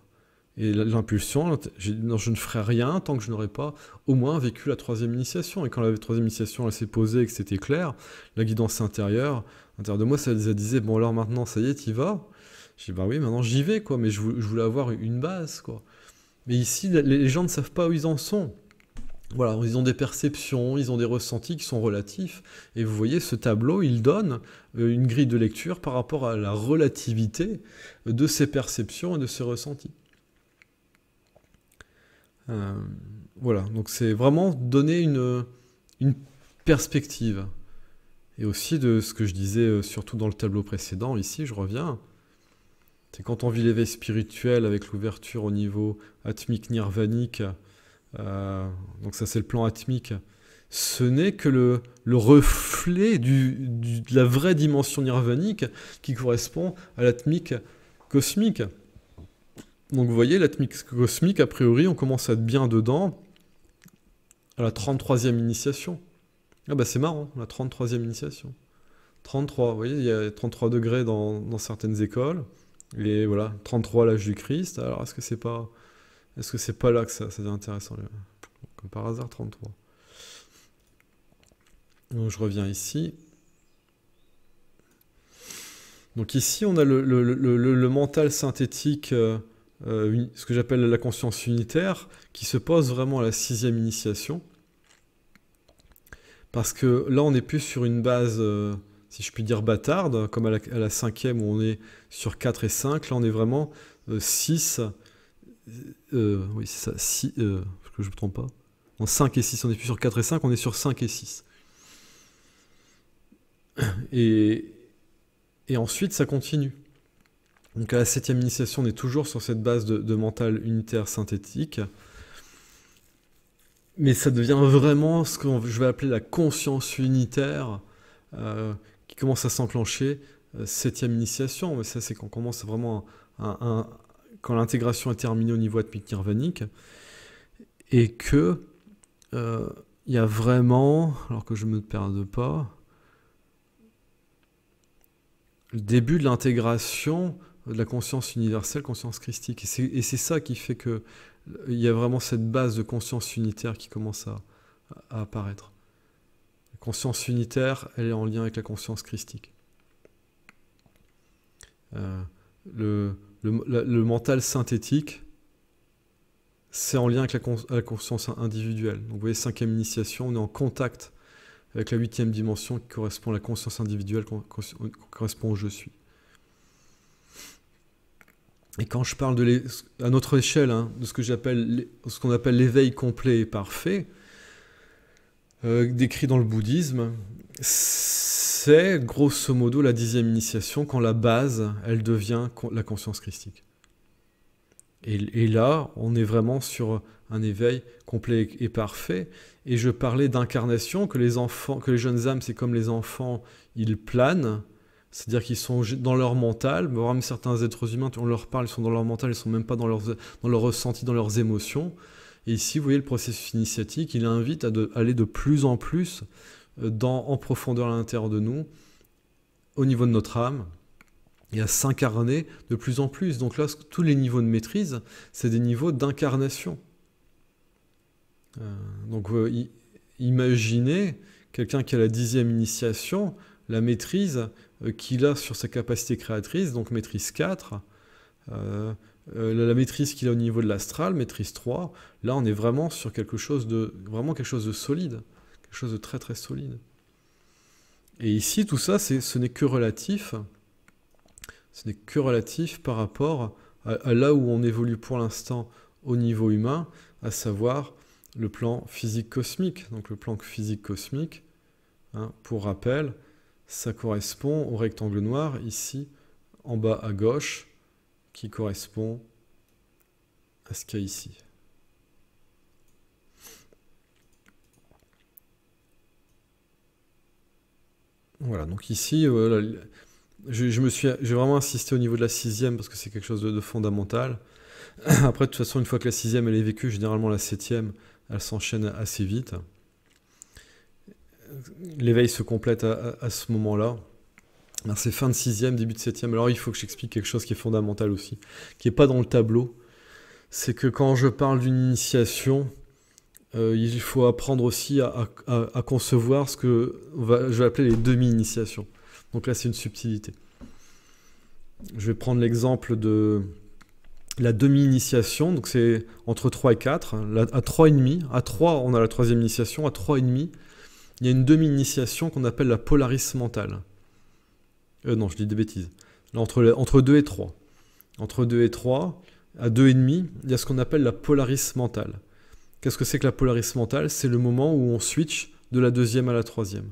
Et l'impulsion, non, je ne ferai rien tant que je n'aurais pas au moins vécu la 3e initiation. Et quand la 3e initiation elle s'est posée et que c'était clair, la guidance intérieure, à l'intérieur de moi, ça disait, bon alors maintenant, ça y est, t'y vas? J'ai dit, bah oui, maintenant j'y vais, quoi, mais je voulais avoir une base, quoi. Mais ici, les gens ne savent pas où ils en sont. Voilà, ils ont des perceptions, ils ont des ressentis qui sont relatifs. Et vous voyez, ce tableau, il donne une grille de lecture par rapport à la relativité de ces perceptions et de ces ressentis. Voilà, donc c'est vraiment donner une perspective. Et aussi de ce que je disais, surtout dans le tableau précédent, ici, je reviens... C'est quand on vit l'éveil spirituel avec l'ouverture au niveau atmique nirvanique, donc ça c'est le plan atmique, ce n'est que le reflet de la vraie dimension nirvanique qui correspond à l'atmique cosmique. Donc vous voyez, l'atmique cosmique, a priori, on commence à être bien dedans à la 33e initiation. Ah bah c'est marrant, la 33e initiation. 33, vous voyez, il y a 33 degrés dans certaines écoles. Et voilà, 33 à l'âge du Christ. Alors est-ce que c'est pas là que ça devient intéressant? comme par hasard 33. Donc je reviens ici. Donc ici, on a le mental synthétique, ce que j'appelle la conscience unitaire, qui se pose vraiment à la 6e initiation. Parce que là, on n'est plus sur une base, si je puis dire, bâtarde, comme à la 5e où on est sur 4 et 5. Là, on est vraiment 6, oui, c'est ça, 6, que je ne me trompe pas. En 5 et 6, on n'est plus sur 4 et 5, on est sur 5 et 6. Et ensuite, ça continue. Donc à la 7e initiation, on est toujours sur cette base de mental unitaire synthétique. Mais ça devient vraiment ce que je vais appeler la conscience unitaire qui commence à s'enclencher, 7e initiation. Mais ça, c'est quand on commence vraiment quand l'intégration est terminée au niveau atmique nirvanique. Et que il y a vraiment, alors que je ne me perde pas, le début de l'intégration de la conscience universelle, conscience christique. Et c'est ça qui fait que il y a vraiment cette base de conscience unitaire qui commence à apparaître. La conscience unitaire, elle est en lien avec la conscience christique. Le mental synthétique, c'est en lien avec la conscience individuelle. Donc vous voyez, 5e initiation, on est en contact avec la 8e dimension qui correspond à la conscience individuelle, qui correspond au « je suis ». Et quand je parle à notre échelle, hein, de ce qu'on appelle l'éveil complet et parfait, décrit dans le bouddhisme, c'est grosso modo la 10e initiation, quand la base, elle devient la conscience christique. Et là, on est vraiment sur un éveil complet et parfait. Et je parlais d'incarnation, que les jeunes âmes, c'est comme les enfants, ils planent. C'est-à-dire qu'ils sont dans leur mental, même certains êtres humains, on leur parle, ils sont dans leur mental, ils ne sont même pas dans leur ressenti, dans leurs émotions. Et ici, vous voyez, le processus initiatique, il invite à aller de plus en plus en profondeur à l'intérieur de nous, au niveau de notre âme, et à s'incarner de plus en plus. Donc là, tous les niveaux de maîtrise, c'est des niveaux d'incarnation. Donc imaginez quelqu'un qui a la 10e initiation, la maîtrise qu'il a sur sa capacité créatrice, donc maîtrise 4, la maîtrise qu'il a au niveau de l'astral, maîtrise 3, là on est vraiment sur quelque chose de solide, quelque chose de très très solide. Et ici tout ça, ce n'est que relatif, par rapport à là où on évolue pour l'instant au niveau humain, à savoir le plan physique cosmique. Donc le plan physique cosmique, hein, pour rappel, ça correspond au rectangle noir, ici, en bas à gauche, qui correspond à ce qu'il y a ici. Voilà, donc ici, j'ai vraiment insisté au niveau de la 6e, parce que c'est quelque chose de fondamental. Après, de toute façon, une fois que la 6e, elle est vécue, généralement la 7e, elle s'enchaîne assez vite. L'éveil se complète à ce moment-là. C'est fin de 6e, début de 7e. Alors il faut que j'explique quelque chose qui est fondamental aussi, qui n'est pas dans le tableau. C'est que quand je parle d'une initiation, il faut apprendre aussi à concevoir ce que je vais appeler les demi-initiations. Donc là, c'est une subtilité. Je vais prendre l'exemple de la demi-initiation. Donc c'est entre 3 et 4. À 3,5, à 3, on a la 3e initiation. À 3,5, il y a une demi-initiation qu'on appelle la polaris mentale. Non, je dis des bêtises. Là, entre 2 et 3. Entre 2 et 3, à 2,5, il y a ce qu'on appelle la polaris mentale. Qu'est-ce que c'est que la polaris mentale? C'est le moment où on switch de la 2e à la 3e.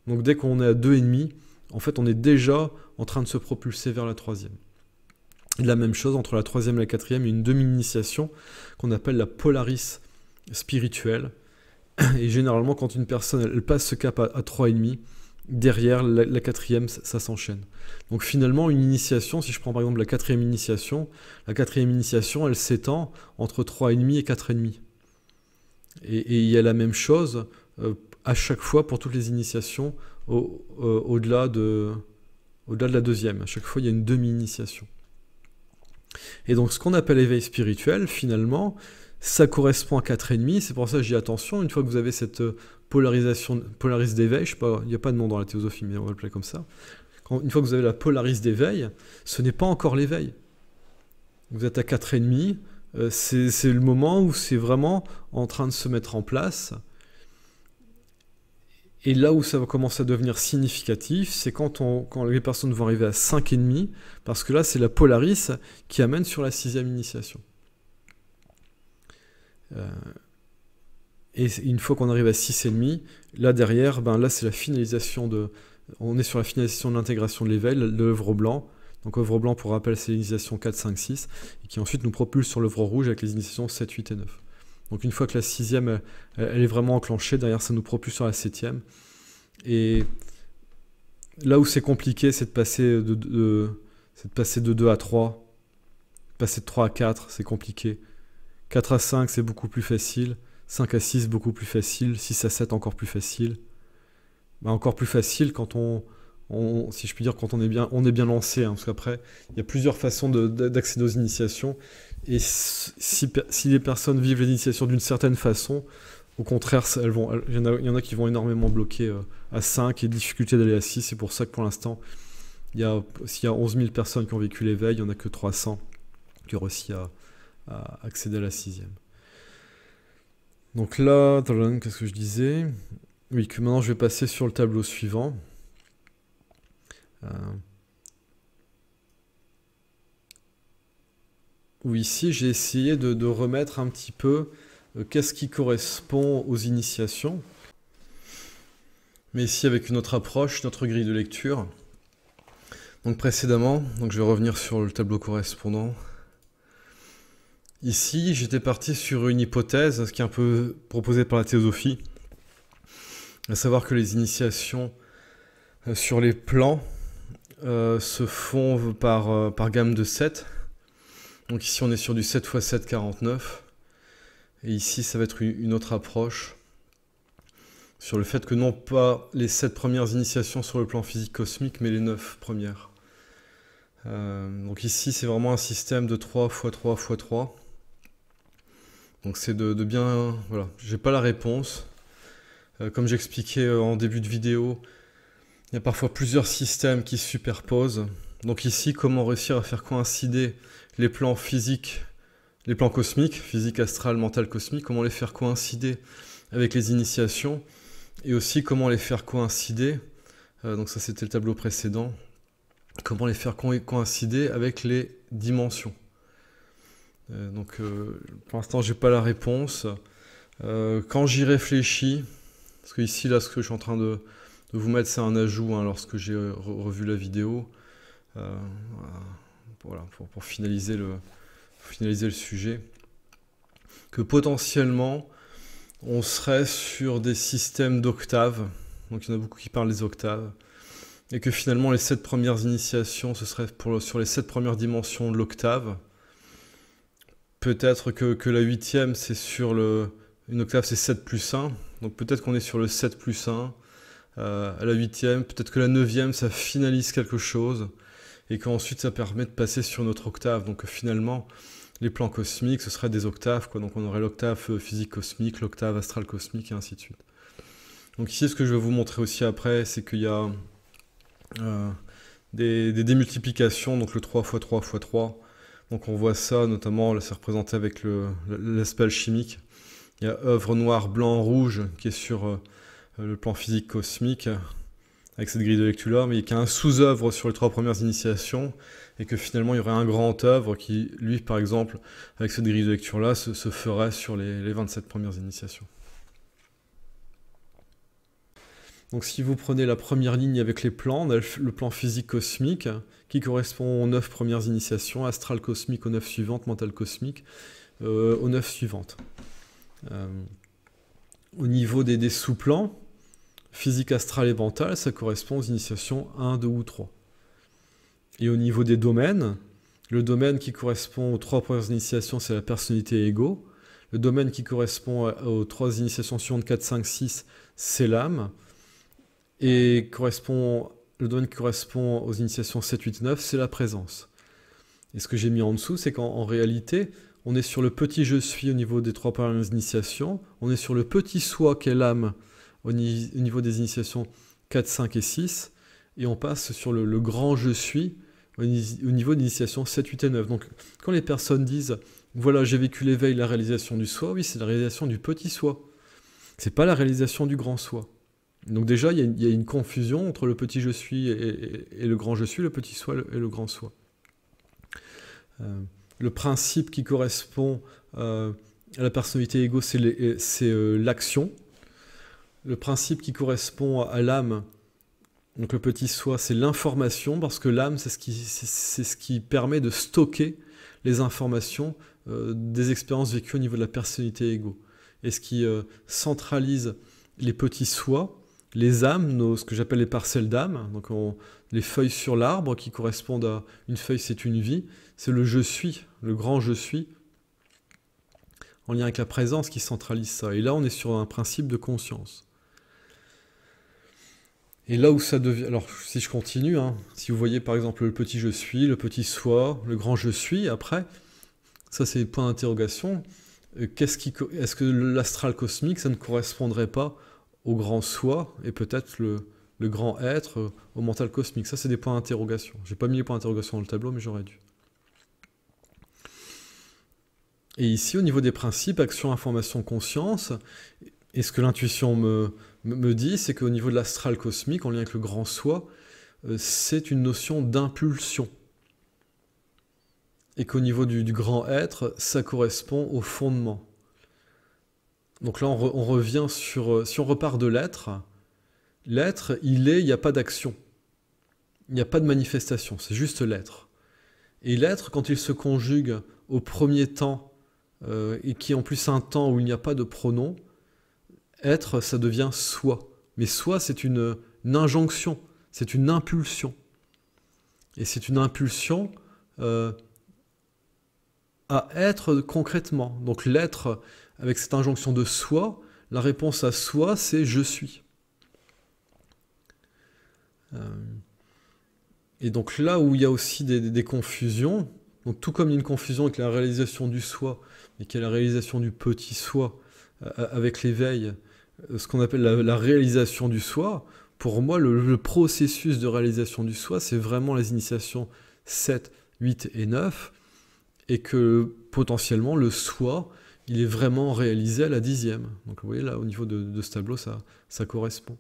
Donc dès qu'on est à 2,5, en fait, on est déjà en train de se propulser vers la 3e. Et la même chose, entre la 3e et la 4e, il y a une demi-initiation qu'on appelle la polaris spirituelle. Et généralement, quand une personne elle passe ce cap à 3,5, derrière la 4e, ça s'enchaîne. Donc finalement, une initiation, si je prends par exemple la 4e initiation, elle s'étend entre 3,5 et 4,5. Et il y a la même chose à chaque fois pour toutes les initiations au-delà de la 2e. À chaque fois, il y a une demi-initiation. Et donc ce qu'on appelle éveil spirituel, finalement, ça correspond à 4,5. C'est pour ça que je dis attention, une fois que vous avez cette polaris d'éveil, je sais pas, il n'y a pas de nom dans la théosophie, mais on va l'appeler comme ça. Une fois que vous avez la polaris d'éveil, ce n'est pas encore l'éveil. Vous êtes à 4,5, c'est le moment où c'est vraiment en train de se mettre en place. Et là où ça va commencer à devenir significatif, c'est quand les personnes vont arriver à 5,5, parce que là, c'est la polaris qui amène sur la 6e initiation. Et une fois qu'on arrive à 6,5, là derrière, là c'est la finalisation on est sur la finalisation de l'intégration de l'éveil, de l'œuvre blanc. Donc œuvre blanc, pour rappel, c'est l'initiation 4, 5, 6, et qui ensuite nous propulse sur l'œuvre rouge avec les initiations 7, 8 et 9. Donc une fois que la 6e, elle est vraiment enclenchée, derrière ça nous propulse sur la 7e. Et là où c'est compliqué, c'est de passer de 2 à 3, passer de 3 à 4, c'est compliqué. 4 à 5, c'est beaucoup plus facile. 5 à 6, beaucoup plus facile. 6 à 7, encore plus facile. Encore plus facile quand si je puis dire, quand on est bien lancé. Parce qu'après, il y a plusieurs façons d'accéder aux initiations. Et si les personnes vivent l'initiation d'une certaine façon, au contraire, il y en a qui vont énormément bloquer à 5 et difficulté d'aller à 6. C'est pour ça que pour l'instant, s'il y a 11 000 personnes qui ont vécu l'éveil, il n'y en a que 300 qui ont réussi à accéder à la 6e. Donc là, qu'est-ce que je disais? Oui, que maintenant je vais passer sur le tableau suivant. Où ici, j'ai essayé de remettre un petit peu qu'est-ce qui correspond aux initiations. Mais ici, avec une autre approche, notre grille de lecture. Donc précédemment, je vais revenir sur le tableau correspondant. Ici, j'étais parti sur une hypothèse, ce qui est un peu proposé par la théosophie, à savoir que les initiations sur les plans se font par gamme de 7. Donc ici, on est sur du 7 x 7, 49. Et ici, ça va être une autre approche sur le fait que non pas les 7 premières initiations sur le plan physique cosmique, mais les 9 premières. Donc ici, c'est vraiment un système de 3 x 3 x 3. Donc c'est de bien... Voilà, j'ai pas la réponse. Comme j'expliquais en début de vidéo, il y a parfois plusieurs systèmes qui se superposent. Donc ici, comment réussir à faire coïncider les plans physiques, les plans cosmiques, physique astrale, mental, cosmique, comment les faire coïncider avec les initiations, et aussi comment les faire coïncider, donc ça c'était le tableau précédent, comment les faire coïncider avec les dimensions. Pour l'instant, j'ai pas la réponse. Quand j'y réfléchis, parce que ici, là, ce que je suis en train de vous mettre, c'est un ajout lorsque j'ai revu la vidéo. Voilà, pour finaliser le sujet. Que potentiellement, on serait sur des systèmes d'octaves. Donc il y en a beaucoup qui parlent des octaves. Et que finalement, les 7 premières initiations, ce serait sur les 7 premières dimensions de l'octave. Peut-être que la 8e, c'est sur une octave, c'est 7 plus 1. Donc peut-être qu'on est sur le 7 plus 1. À la 8e, peut-être que la 9e, ça finalise quelque chose. Et qu'ensuite, ça permet de passer sur notre octave. Donc finalement, les plans cosmiques, ce seraient des octaves, quoi. Donc on aurait l'octave physique cosmique, l'octave astrale cosmique, et ainsi de suite. Donc ici, ce que je vais vous montrer aussi après, c'est qu'il y a des démultiplications, donc le 3 x 3 x 3. Donc on voit ça, notamment, là c'est représenté avec l'aspect alchimique. Il y a œuvre noire, blanc, rouge, qui est sur le plan physique cosmique, avec cette grille de lecture-là, mais il y a un sous-œuvre sur les 3 premières initiations, et que finalement il y aurait un grand œuvre qui, lui, par exemple, avec cette grille de lecture-là, se ferait sur les 27 premières initiations. Donc si vous prenez la première ligne avec les plans, on a le plan physique cosmique, qui correspond aux 9 premières initiations, astral cosmique aux 9 suivantes, mental cosmique aux 9 suivantes. Au niveau des sous-plans, physique astrale et mentale, ça correspond aux initiations 1, 2 ou 3. Et au niveau des domaines, le domaine qui correspond aux 3 premières initiations, c'est la personnalité et ego. Le domaine qui correspond aux 3 initiations suivantes, 4, 5, 6, c'est l'âme. Et le domaine qui correspond aux initiations 7, 8, 9, c'est la présence. Et ce que j'ai mis en dessous, c'est qu'en réalité, on est sur le petit je suis au niveau des 3 premières initiations, on est sur le petit soi qu'est l'âme au niveau des initiations 4, 5 et 6, et on passe sur le grand je suis au niveau des initiations 7, 8 et 9. Donc quand les personnes disent « voilà, j'ai vécu l'éveil, la réalisation du soi », oui, c'est la réalisation du petit soi. C'est pas la réalisation du grand soi. Donc déjà, il y a une confusion entre le petit je suis et le grand je suis, le petit soi et le grand soi. Le principe qui correspond à la personnalité égo, c'est l'action. Le principe qui correspond à l'âme, donc le petit soi, c'est l'information, parce que l'âme, c'est ce qui permet de stocker les informations des expériences vécues au niveau de la personnalité égo. Et ce qui centralise les petits soi, les âmes, ce que j'appelle les parcelles d'âme, donc les feuilles sur l'arbre qui correspondent à une feuille, c'est une vie, c'est le je suis, le grand je suis, en lien avec la présence qui centralise ça. Et là, on est sur un principe de conscience. Et là où ça devient... Alors, si je continue, hein, si vous voyez par exemple le petit je suis, le petit soi, le grand je suis, après, ça c'est le point d'interrogation. Est-ce que l'astral cosmique, ça ne correspondrait pas au grand soi et peut-être le grand être au mental cosmique? Ça, c'est des points d'interrogation. J'ai pas mis les points d'interrogation dans le tableau, mais j'aurais dû. Et ici, au niveau des principes, action, information, conscience, et ce que l'intuition me dit, c'est qu'au niveau de l'astral cosmique, en lien avec le grand soi, c'est une notion d'impulsion. Et qu'au niveau du grand être, ça correspond au fondement. Donc là, on revient sur... si on repart de l'être, l'être, il n'y a pas d'action. Il n'y a pas de manifestation, c'est juste l'être. Et l'être, quand il se conjugue au premier temps, et qui est en plus un temps où il n'y a pas de pronom, être, ça devient soi. Mais soi, c'est une injonction, c'est une impulsion. Et c'est une impulsion à être concrètement. Donc l'être, avec cette injonction de soi, la réponse à soi, c'est « je suis ». Et donc là où il y a aussi des confusions, donc tout comme il y a une confusion avec la réalisation du soi, et qu'il y a la réalisation du petit soi, avec l'éveil, ce qu'on appelle la réalisation du soi, pour moi, le processus de réalisation du soi, c'est vraiment les initiations 7, 8 et 9, et que potentiellement le soi, il est vraiment réalisé à la 10e. Donc vous voyez là, au niveau de ce tableau, ça correspond.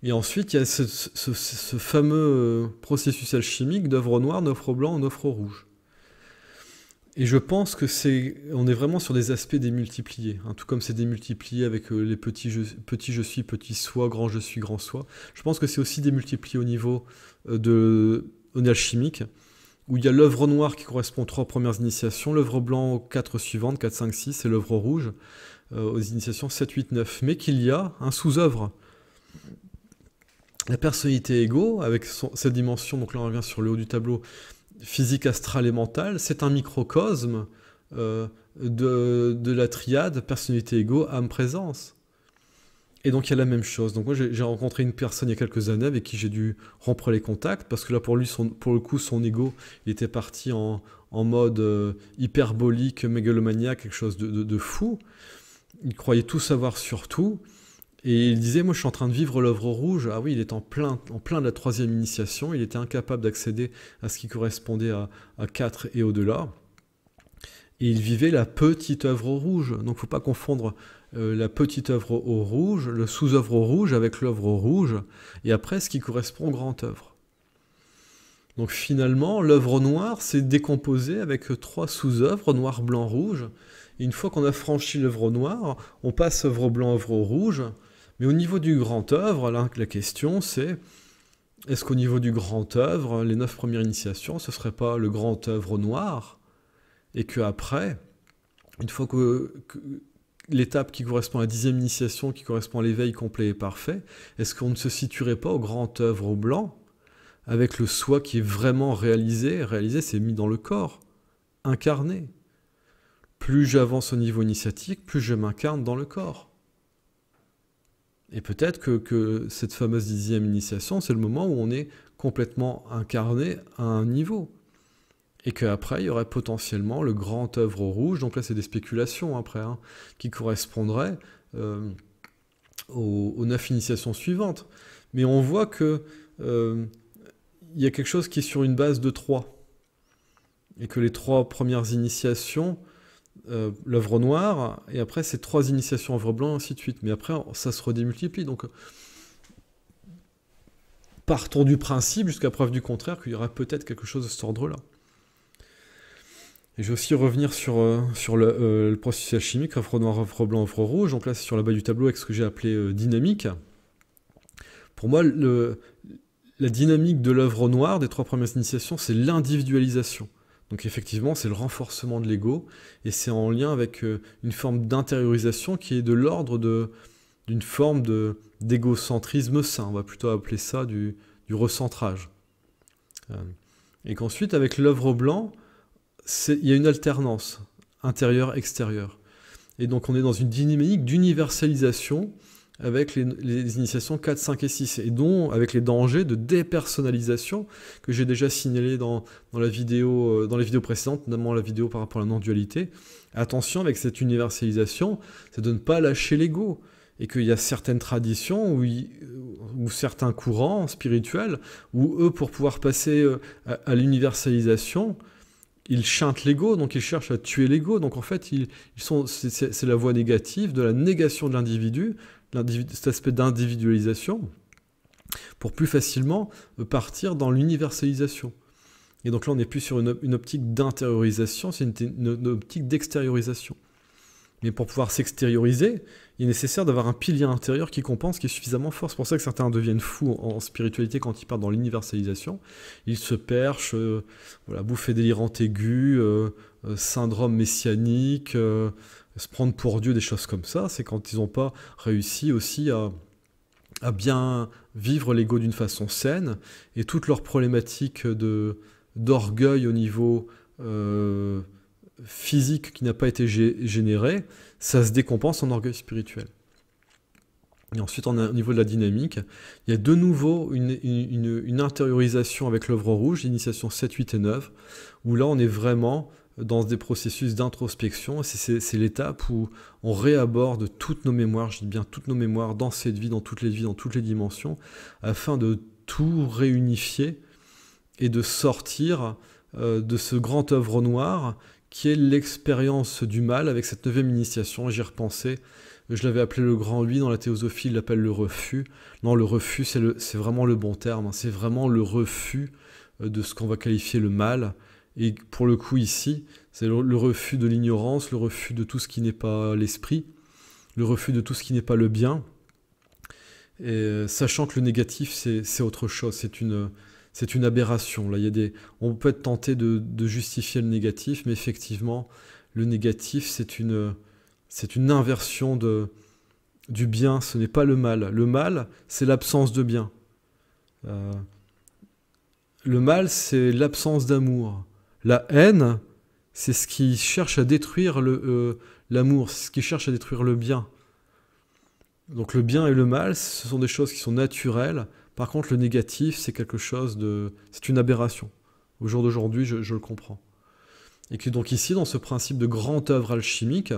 Et ensuite, il y a ce fameux processus alchimique d'œuvre noire, d'œuvre blanc, d'œuvre rouge. Et je pense que on est vraiment sur des aspects démultipliés, hein, tout comme c'est démultiplié avec les petits je suis, petit soi, grand je suis, grand soi. Je pense que c'est aussi démultiplié au niveau alchimique, où il y a l'œuvre noire qui correspond aux 3 premières initiations, l'œuvre blanc aux 4 suivantes, 4, 5, 6, et l'œuvre rouge aux initiations 7, 8, 9. Mais qu'il y a un sous-œuvre. La personnalité égo, avec cette dimension, donc là on revient sur le haut du tableau, physique, astrale et mentale, c'est un microcosme de la triade personnalité égo, âme, présence. Et donc il y a la même chose. Donc moi j'ai rencontré une personne il y a quelques années avec qui j'ai dû rompre les contacts, parce que là pour lui, pour le coup, son ego, il était parti en mode hyperbolique, mégalomaniaque, quelque chose de fou. Il croyait tout savoir sur tout. Et il disait, moi je suis en train de vivre l'œuvre rouge. Ah oui, il est en plein de la 3e initiation, il était incapable d'accéder à ce qui correspondait à 4 et au-delà. Et il vivait la petite œuvre rouge. Donc il ne faut pas confondre la petite œuvre au rouge, le sous-œuvre rouge avec l'œuvre rouge, et après ce qui correspond au grand œuvre. Donc finalement, l'œuvre noire s'est décomposée avec 3 sous-œuvres, noir, blanc, rouge. Et une fois qu'on a franchi l'œuvre noire, on passe œuvre blanc, œuvre rouge. Mais au niveau du grand œuvre, là, la question c'est, est-ce qu'au niveau du grand œuvre, les 9 premières initiations, ce ne serait pas le grand œuvre noir? Et qu'après, une fois que l'étape qui correspond à la 10e initiation, qui correspond à l'éveil complet et parfait, est-ce qu'on ne se situerait pas au grand œuvre au blanc, avec le soi qui est vraiment réalisé? Réalisé, c'est mis dans le corps, incarné. Plus j'avance au niveau initiatique, plus je m'incarne dans le corps. Et peut-être que cette fameuse 10e initiation, c'est le moment où on est complètement incarné à un niveau. Et qu'après, il y aurait potentiellement le grand œuvre rouge, donc là c'est des spéculations après, hein, qui correspondraient aux 9 initiations suivantes. Mais on voit que il y a quelque chose qui est sur une base de 3. Et que les 3 premières initiations, l'œuvre noire, et après ces 3 initiations œuvre blanc, ainsi de suite. Mais après, ça se redémultiplie. Donc, partons du principe, jusqu'à preuve du contraire, qu'il y aurait peut-être quelque chose de cet ordre-là. Et je vais aussi revenir sur le processus alchimique, œuvre noire, œuvre blanc, œuvre rouge. Donc là, c'est sur la bas du tableau avec ce que j'ai appelé dynamique. Pour moi, la dynamique de l'œuvre noire, des 3 premières initiations, c'est l'individualisation. Donc effectivement, c'est le renforcement de l'ego, et c'est en lien avec une forme d'intériorisation qui est de l'ordre d'une forme d'égocentrisme sain. On va plutôt appeler ça du recentrage. Et qu'ensuite, avec l'œuvre blanc, il y a une alternance intérieure-extérieure. Et donc on est dans une dynamique d'universalisation avec les initiations 4, 5 et 6, et dont avec les dangers de dépersonnalisation que j'ai déjà signalé dans les vidéos précédentes, notamment la vidéo par rapport à la non-dualité. Attention avec cette universalisation, c'est de ne pas lâcher l'ego, et qu'il y a certaines traditions ou certains courants spirituels où eux, pour pouvoir passer à l'universalisation, ils chantent l'ego, donc ils cherchent à tuer l'ego. Donc en fait, c'est la voie négative de la négation de l'individu, cet aspect d'individualisation, pour plus facilement partir dans l'universalisation. Et donc là, on n'est plus sur une optique d'intériorisation, c'est une optique d'extériorisation. Mais pour pouvoir s'extérioriser, il est nécessaire d'avoir un pilier intérieur qui compense, qui est suffisamment fort. C'est pour ça que certains deviennent fous en spiritualité quand ils partent dans l'universalisation. Ils se perchent, bouffée délirante aiguë, syndrome messianique, se prendre pour Dieu, des choses comme ça. C'est quand ils n'ont pas réussi aussi à bien vivre l'ego d'une façon saine, et toutes leurs problématiques d'orgueil au niveau physique qui n'a pas été généré, ça se décompense en orgueil spirituel. Et ensuite, au niveau de la dynamique, il y a de nouveau une intériorisation avec l'œuvre rouge, l'initiation 7, 8 et 9, où là on est vraiment dans des processus d'introspection. C'est l'étape où on réaborde toutes nos mémoires, je dis bien toutes nos mémoires, dans cette vie, dans toutes les vies, dans toutes les dimensions, afin de tout réunifier et de sortir de ce grand œuvre noir qui est l'expérience du mal avec cette 9e initiation. J'y repensais, je l'avais appelé le grand lui, dans la théosophie il l'appelle le refus. Non, le refus c'est vraiment le bon terme, hein. C'est vraiment le refus de ce qu'on va qualifier le mal. Et pour le coup ici, c'est le refus de l'ignorance, le refus de tout ce qui n'est pas l'esprit, le refus de tout ce qui n'est pas le bien. Et sachant que le négatif c'est autre chose, c'est une aberration. Là, on peut être tenté de justifier le négatif, mais effectivement, le négatif, c'est une inversion du bien, ce n'est pas le mal. Le mal, c'est l'absence de bien. Le mal, c'est l'absence d'amour. La haine, c'est ce qui cherche à détruire l'amour, c'est ce qui cherche à détruire le bien. Donc le bien et le mal, ce sont des choses qui sont naturelles. Par contre, le négatif, c'est quelque chose c'est une aberration. Au jour d'aujourd'hui, je le comprends. Et que donc ici, dans ce principe de grande œuvre alchimique,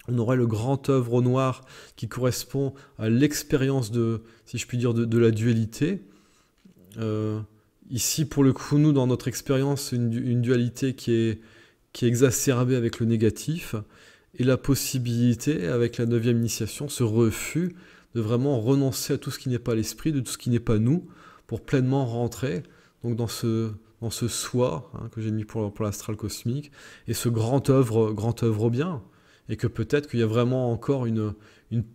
on aurait le grand œuvre noir qui correspond à l'expérience si je puis dire, de la dualité. Ici, pour le coup, nous, dans notre expérience, une dualité qui est exacerbée avec le négatif, et la possibilité, avec la 9e initiation, ce refus de vraiment renoncer à tout ce qui n'est pas l'esprit, de tout ce qui n'est pas nous, pour pleinement rentrer donc dans ce soi, hein, que j'ai mis pour l'astral cosmique, et ce grand œuvre bien, et que peut-être qu'il y a vraiment encore une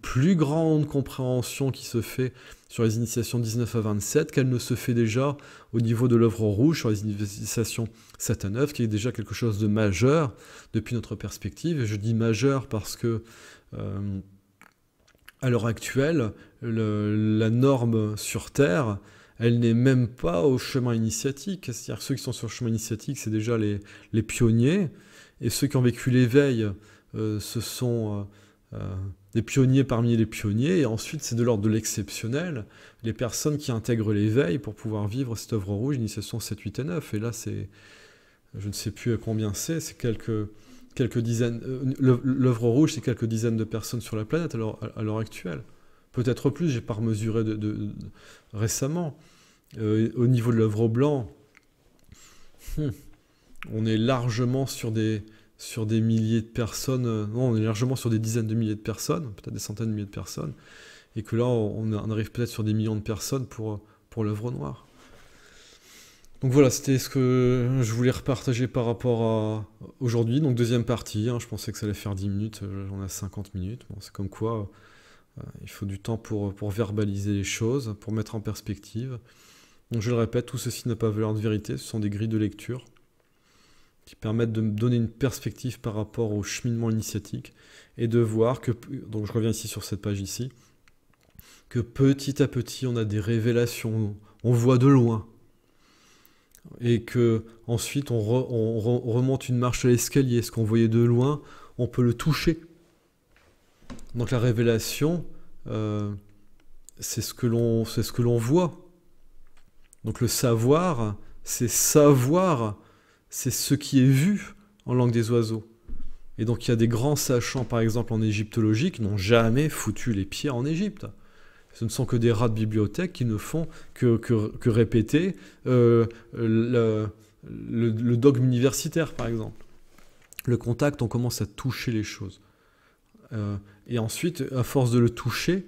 plus grande compréhension qui se fait sur les initiations 19 à 27 qu'elle ne se fait déjà au niveau de l'œuvre rouge, sur les initiations 7 à 9, qui est déjà quelque chose de majeur depuis notre perspective. Et je dis majeur parce que à l'heure actuelle, la norme sur Terre, elle n'est même pas au chemin initiatique. C'est-à-dire ceux qui sont sur le chemin initiatique, c'est déjà les pionniers, et ceux qui ont vécu l'éveil, ce sont des pionniers parmi les pionniers, et ensuite c'est de l'ordre de l'exceptionnel, les personnes qui intègrent l'éveil pour pouvoir vivre cette œuvre rouge, initiation 7, 8 et 9. Et là, je ne sais plus à combien c'est quelques dizaines, l'œuvre rouge, c'est quelques dizaines de personnes sur la planète à l'heure actuelle. Peut-être plus, j'ai pas remesuré récemment. Au niveau de l'œuvre blanc, on est largement sur des milliers de personnes, non, on est largement sur des dizaines de milliers de personnes, peut-être des centaines de milliers de personnes, et que là, on arrive peut-être sur des millions de personnes pour l'œuvre noire. Donc voilà, c'était ce que je voulais repartager par rapport à aujourd'hui. Donc deuxième partie, hein, je pensais que ça allait faire 10 minutes, j'en ai 50 minutes. Bon, c'est comme quoi, il faut du temps pour verbaliser les choses, pour mettre en perspective. Donc je le répète, tout ceci n'a pas valeur de vérité, ce sont des grilles de lecture qui permettent de me donner une perspective par rapport au cheminement initiatique et de voir que, donc je reviens ici sur cette page ici, que petit à petit on a des révélations, on voit de loin. Et que ensuite on remonte une marche à l'escalier, ce qu'on voyait de loin, on peut le toucher. Donc la révélation, c'est ce que l'on voit. Donc le savoir, c'est ce qui est vu en langue des oiseaux. Et donc il y a des grands sachants, par exemple en égyptologie, qui n'ont jamais foutu les pieds en Égypte. Ce ne sont que des rats de bibliothèque qui ne font que répéter le dogme universitaire, par exemple. Le contact, on commence à toucher les choses. Et ensuite, à force de le toucher,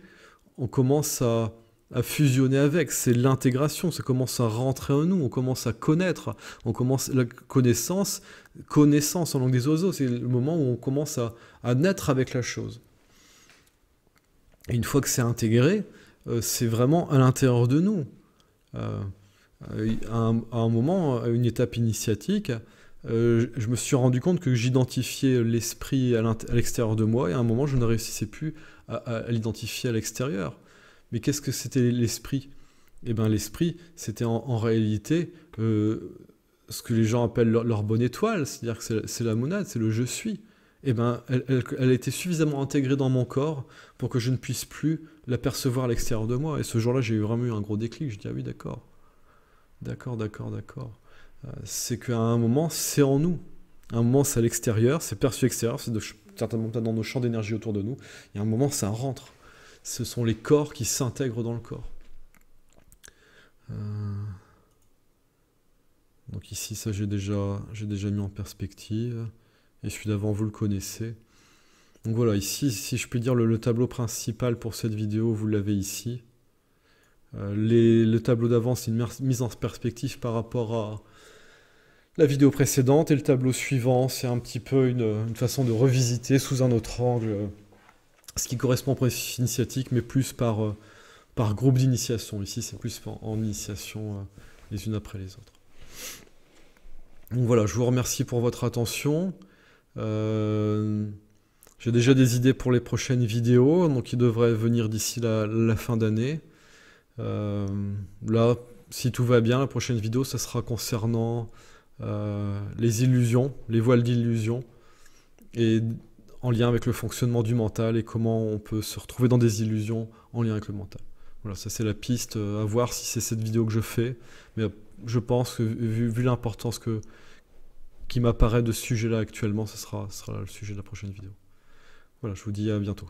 on commence à fusionner avec. C'est l'intégration, ça commence à rentrer en nous, on commence à connaître. La connaissance en langue des oiseaux, c'est le moment où on commence à naître avec la chose. Et une fois que c'est intégré, c'est vraiment à l'intérieur de nous. À un moment, à une étape initiatique, je me suis rendu compte que j'identifiais l'esprit à l'extérieur de moi, et à un moment, je ne réussissais plus à l'identifier à l'extérieur. Mais qu'est-ce que c'était l'esprit? Eh bien, l'esprit, c'était en réalité ce que les gens appellent leur bonne étoile, c'est-à-dire que c'est la monade, c'est le « je suis ». Eh ben, elle était suffisamment intégrée dans mon corps pour que je ne puisse plus la percevoir à l'extérieur de moi. Et ce jour-là, j'ai vraiment eu un gros déclic. Je dis, ah oui, d'accord. C'est qu'à un moment, c'est en nous. À un moment, c'est à l'extérieur, c'est perçu extérieur, c'est certainement dans nos champs d'énergie autour de nous. Et à un moment, ça rentre. Ce sont les corps qui s'intègrent dans le corps. Donc ici, ça, j'ai déjà mis en perspective. Et celui d'avant, vous le connaissez. Donc voilà, ici, si je puis dire, le tableau principal pour cette vidéo, vous l'avez ici. Le tableau d'avant, c'est une mise en perspective par rapport à la vidéo précédente. Et le tableau suivant, c'est un petit peu une façon de revisiter sous un autre angle ce qui correspond au processus initiatique, mais plus par groupe d'initiation. Ici, c'est plus en initiation les unes après les autres. Donc voilà, je vous remercie pour votre attention. J'ai déjà des idées pour les prochaines vidéos, donc ils devraient venir d'ici la fin d'année. Là, si tout va bien, la prochaine vidéo, ça sera concernant les illusions, les voiles d'illusions, et en lien avec le fonctionnement du mental et comment on peut se retrouver dans des illusions en lien avec le mental. Voilà, ça c'est la piste à voir si c'est cette vidéo que je fais, mais je pense que vu l'importance qui m'apparaît de ce sujet-là actuellement, ce sera le sujet de la prochaine vidéo. Voilà, je vous dis à bientôt.